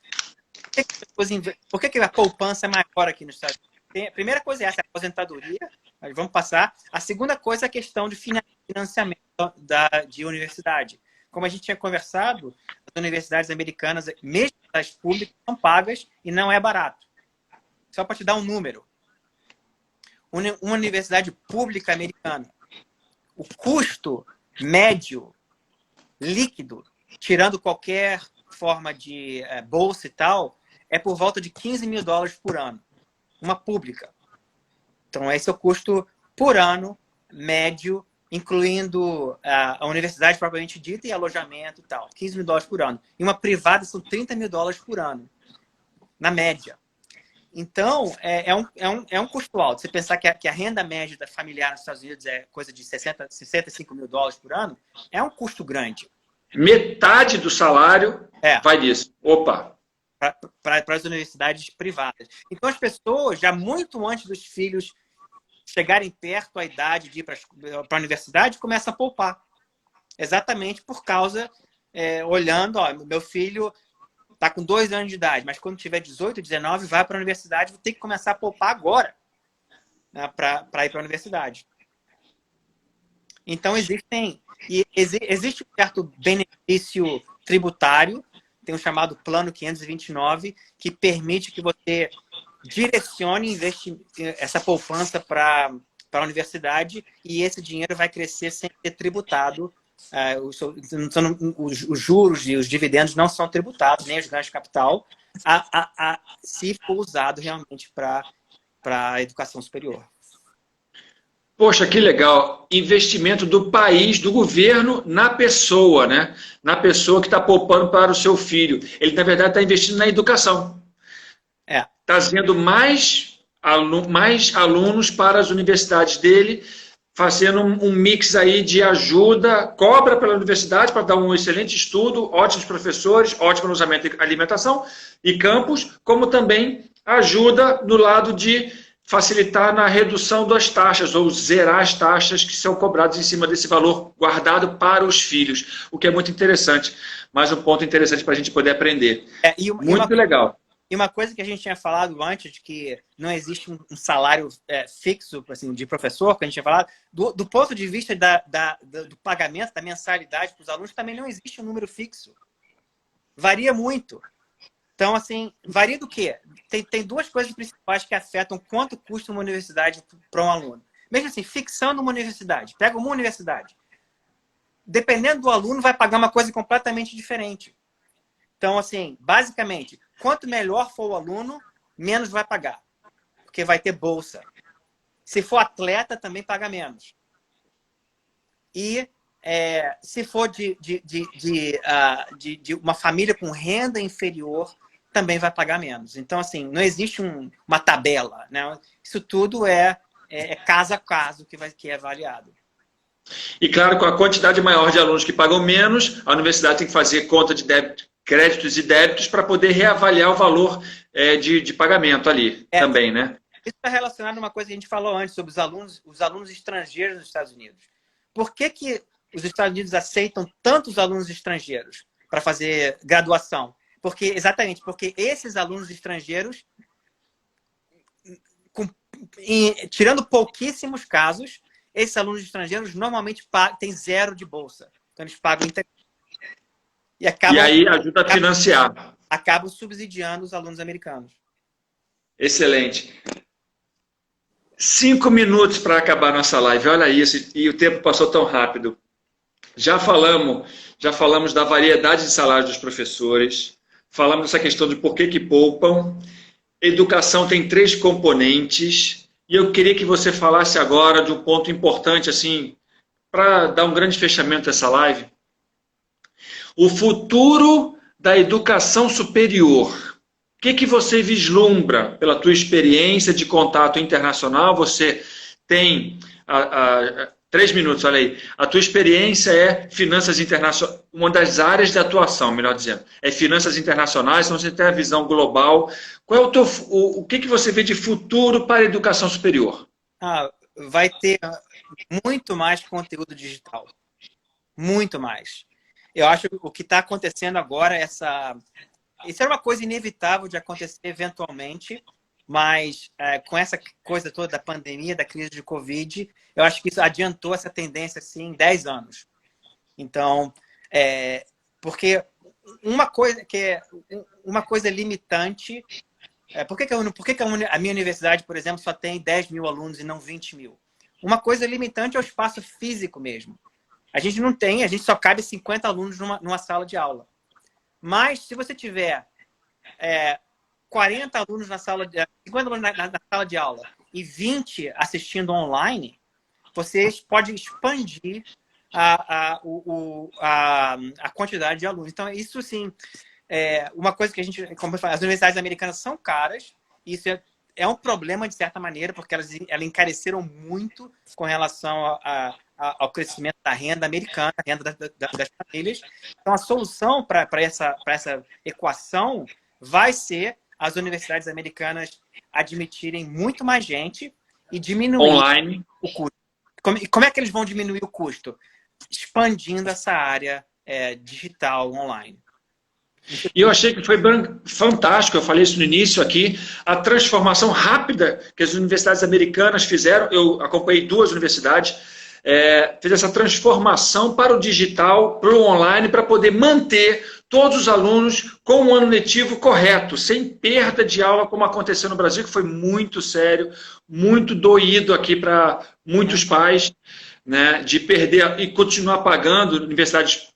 Por que a poupança é maior aqui nos Estados Unidos? A primeira coisa é essa, a aposentadoria. Mas vamos passar. A segunda coisa é a questão de financiamento de universidade. Como a gente tinha conversado, as universidades americanas, mesmo as públicas, são pagas e não é barato. Só para te dar um número. Uma universidade pública americana, o custo médio líquido, tirando qualquer forma de bolsa e tal, é por volta de $15 mil por ano. Uma pública. Então, esse é o custo por ano médio, incluindo a universidade propriamente dita e alojamento e tal. $15 mil por ano. E uma privada são $30 mil por ano, na média. Então, é um custo alto. Você pensar que a renda média da familiar nos Estados Unidos é coisa de $65 mil por ano, é um custo grande. metade do salário vai disso. Opa! Para as universidades privadas. Então, as pessoas, já muito antes dos filhos chegarem perto a idade de ir para a universidade, começam a poupar. Exatamente por causa, olhando, ó, meu filho está com 2 anos de idade, mas quando tiver 18, 19, vai para a universidade, vou ter que começar a poupar agora, né, para ir para a universidade. Então, existe um certo benefício tributário, tem um chamado Plano 529, que permite que você direcione essa poupança para a universidade e esse dinheiro vai crescer sem ser tributado. Os juros e os dividendos não são tributados, nem os ganhos de capital, se for usado realmente para a educação superior. Poxa, que legal. Investimento do país, do governo, na pessoa, né? Na pessoa que está poupando para o seu filho. Ele, na verdade, está investindo na educação. Trazendo mais alunos para as universidades dele, fazendo um mix aí de ajuda, cobra pela universidade para dar um excelente estudo, ótimos professores, ótimo alimentação e campus, como também ajuda no lado de facilitar na redução das taxas ou zerar as taxas que são cobradas em cima desse valor guardado para os filhos, o que é muito interessante. Mais um ponto interessante para a gente poder aprender. Muito legal. E uma coisa que a gente tinha falado antes, de que não existe um salário fixo assim, de professor, que a gente tinha falado, do ponto de vista do pagamento, da mensalidade para os alunos, também não existe um número fixo. Varia muito. Então, assim, varia do quê? Tem 2 coisas principais que afetam quanto custa uma universidade para um aluno. Mesmo assim, fixando uma universidade. Pega uma universidade. Dependendo do aluno, vai pagar uma coisa completamente diferente. Então, assim, basicamente, quanto melhor for o aluno, menos vai pagar. Porque vai ter bolsa. Se for atleta, também paga menos. E se for de uma família com renda inferior, também vai pagar menos. Então, assim, não existe uma tabela, né? Isso tudo é caso a caso que é avaliado. E claro, com a quantidade maior de alunos que pagam menos, a universidade tem que fazer conta de créditos e débitos para poder reavaliar o valor de pagamento ali também, né? Isso está relacionado a uma coisa que a gente falou antes sobre os alunos estrangeiros nos Estados Unidos. Por que os Estados Unidos aceitam tantos alunos estrangeiros para fazer graduação? Exatamente porque esses alunos estrangeiros, tirando pouquíssimos casos, esses alunos estrangeiros normalmente têm 0 de bolsa. Então, eles pagam integral. E aí ajuda a financiar. Acabam subsidiando os alunos americanos. Excelente. 5 minutos para acabar nossa live. Olha isso, e o tempo passou tão rápido. Já falamos da variedade de salários dos professores, falamos dessa questão de por que poupam. Educação tem 3 componentes, e eu queria que você falasse agora de um ponto importante, assim, para dar um grande fechamento dessa live. O futuro da educação superior. O que você vislumbra pela tua experiência de contato internacional? Você tem 3 minutos, olha aí. A tua experiência é finanças internacionais, uma das áreas de atuação, melhor dizendo. É finanças internacionais, então você tem a visão global. Qual é o que você vê de futuro para a educação superior? Vai ter muito mais conteúdo digital. Muito mais. Eu acho que o que está acontecendo agora, isso era uma coisa inevitável de acontecer eventualmente, mas com essa coisa toda da pandemia, da crise de Covid, eu acho que isso adiantou essa tendência assim, em 10 anos. Então, porque uma coisa limitante... Por que a minha universidade, por exemplo, só tem 10 mil alunos e não 20 mil? Uma coisa limitante é o espaço físico mesmo. A gente só cabe 50 alunos numa sala de aula. Mas, se você tiver 40 alunos na sala de 50 alunos na sala de aula e 20 assistindo online, vocês podem expandir a quantidade de alunos. Então, isso sim, uma coisa que como eu falei, as universidades americanas são caras, isso é um problema de certa maneira, porque elas encareceram muito com relação ao crescimento da renda americana, a renda das famílias. Então, a solução para essa equação vai ser as universidades americanas admitirem muito mais gente e diminuir online o custo. Como é que eles vão diminuir o custo? Expandindo essa área digital online. E eu achei que foi fantástico, eu falei isso no início aqui, a transformação rápida que as universidades americanas fizeram. Eu acompanhei 2 universidades, fez essa transformação para o digital, para o online, para poder manter todos os alunos com um ano letivo correto, sem perda de aula, como aconteceu no Brasil, que foi muito sério, muito doído aqui para muitos pais, né, de perder e continuar pagando universidades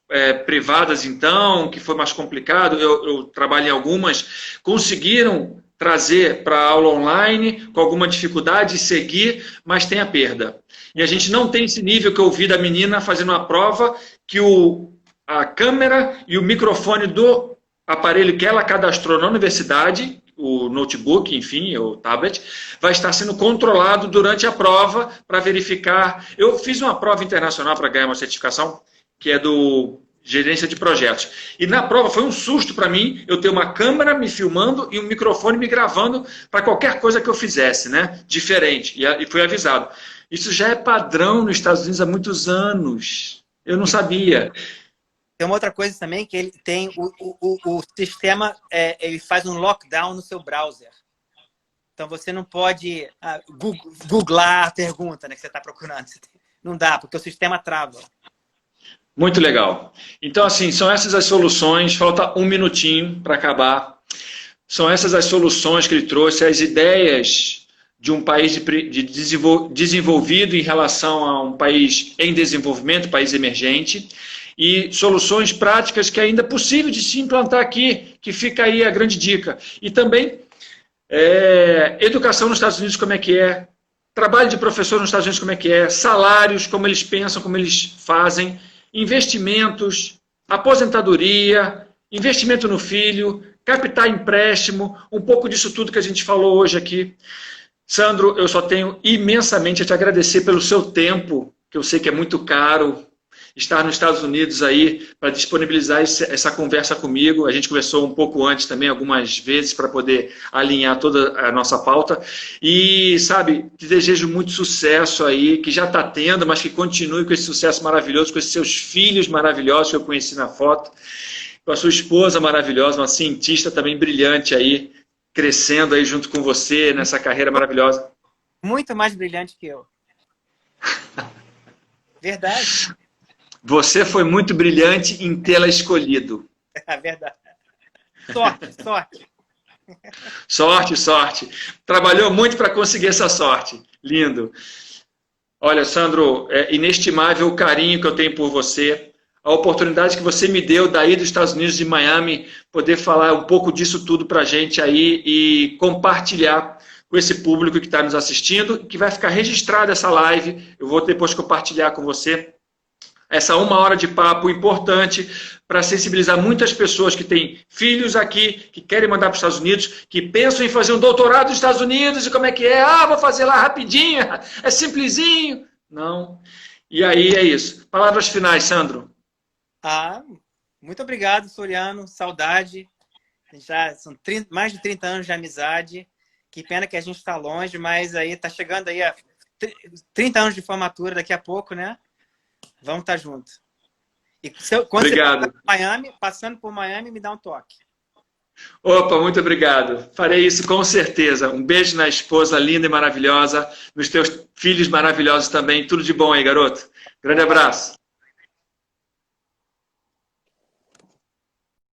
privadas, então, que foi mais complicado. Eu trabalhei em algumas, conseguiram trazer para a aula online com alguma dificuldade e seguir, mas tem a perda. E a gente não tem esse nível que eu vi da menina fazendo uma prova, que a câmera e o microfone do aparelho que ela cadastrou na universidade, o notebook, enfim, o tablet, vai estar sendo controlado durante a prova para verificar. Eu fiz uma prova internacional para ganhar uma certificação, que é do gerência de projetos. E na prova foi um susto para mim eu ter uma câmera me filmando e um microfone me gravando para qualquer coisa que eu fizesse, né? Diferente. E fui avisado. Isso já é padrão nos Estados Unidos há muitos anos. Eu não sabia. Tem uma outra coisa também, que ele tem o sistema, ele faz um lockdown no seu browser. Então você não pode googlar a pergunta, né, que você está procurando. Não dá, porque o sistema trava. Muito legal. Então, assim, são essas as soluções. Falta um minutinho para acabar. São essas as soluções que ele trouxe, as ideias de um país desenvolvido em relação a um país em desenvolvimento, país emergente, e soluções práticas que ainda é possível de se implantar aqui, que fica aí a grande dica. E também educação nos Estados Unidos, como é que é, trabalho de professor nos Estados Unidos, como é que é, salários, como eles pensam, como eles fazem, investimentos, aposentadoria, investimento no filho, captar empréstimo, um pouco disso tudo que a gente falou hoje aqui. Sandro, eu só tenho imensamente a te agradecer pelo seu tempo, que eu sei que é muito caro, estar nos Estados Unidos aí para disponibilizar essa conversa comigo. A gente conversou um pouco antes também, algumas vezes, para poder alinhar toda a nossa pauta. E, sabe, te desejo muito sucesso aí, que já está tendo, mas que continue com esse sucesso maravilhoso, com esses seus filhos maravilhosos que eu conheci na foto, com a sua esposa maravilhosa, uma cientista também brilhante aí, crescendo aí junto com você nessa carreira maravilhosa. Muito mais brilhante que eu. Verdade. Você foi muito brilhante em tê-la escolhido. É verdade. Sorte, sorte. Sorte, sorte. Trabalhou muito para conseguir essa sorte. Lindo. Olha, Sandro, é inestimável o carinho que eu tenho por você, a oportunidade que você me deu daí dos Estados Unidos, de Miami, poder falar um pouco disso tudo para a gente aí e compartilhar com esse público que está nos assistindo, que vai ficar registrada essa live. Eu vou depois compartilhar com você essa 1 hora de papo importante para sensibilizar muitas pessoas que têm filhos aqui, que querem mandar para os Estados Unidos, que pensam em fazer um doutorado nos Estados Unidos, e como é que é? Ah, vou fazer lá rapidinho, é simplesinho. Não. E aí é isso. Palavras finais, Sandro. Muito obrigado, Soriano. Saudade. Já são mais de 30 anos de amizade. Que pena que a gente está longe, mas aí está chegando aí a 30 anos de formatura daqui a pouco, né? Vamos estar juntos. E quando obrigado. Você Miami, passando por Miami, me dá um toque. Opa, muito obrigado. Farei isso com certeza. Um beijo na esposa linda e maravilhosa, nos teus filhos maravilhosos também. Tudo de bom aí, garoto. Grande abraço.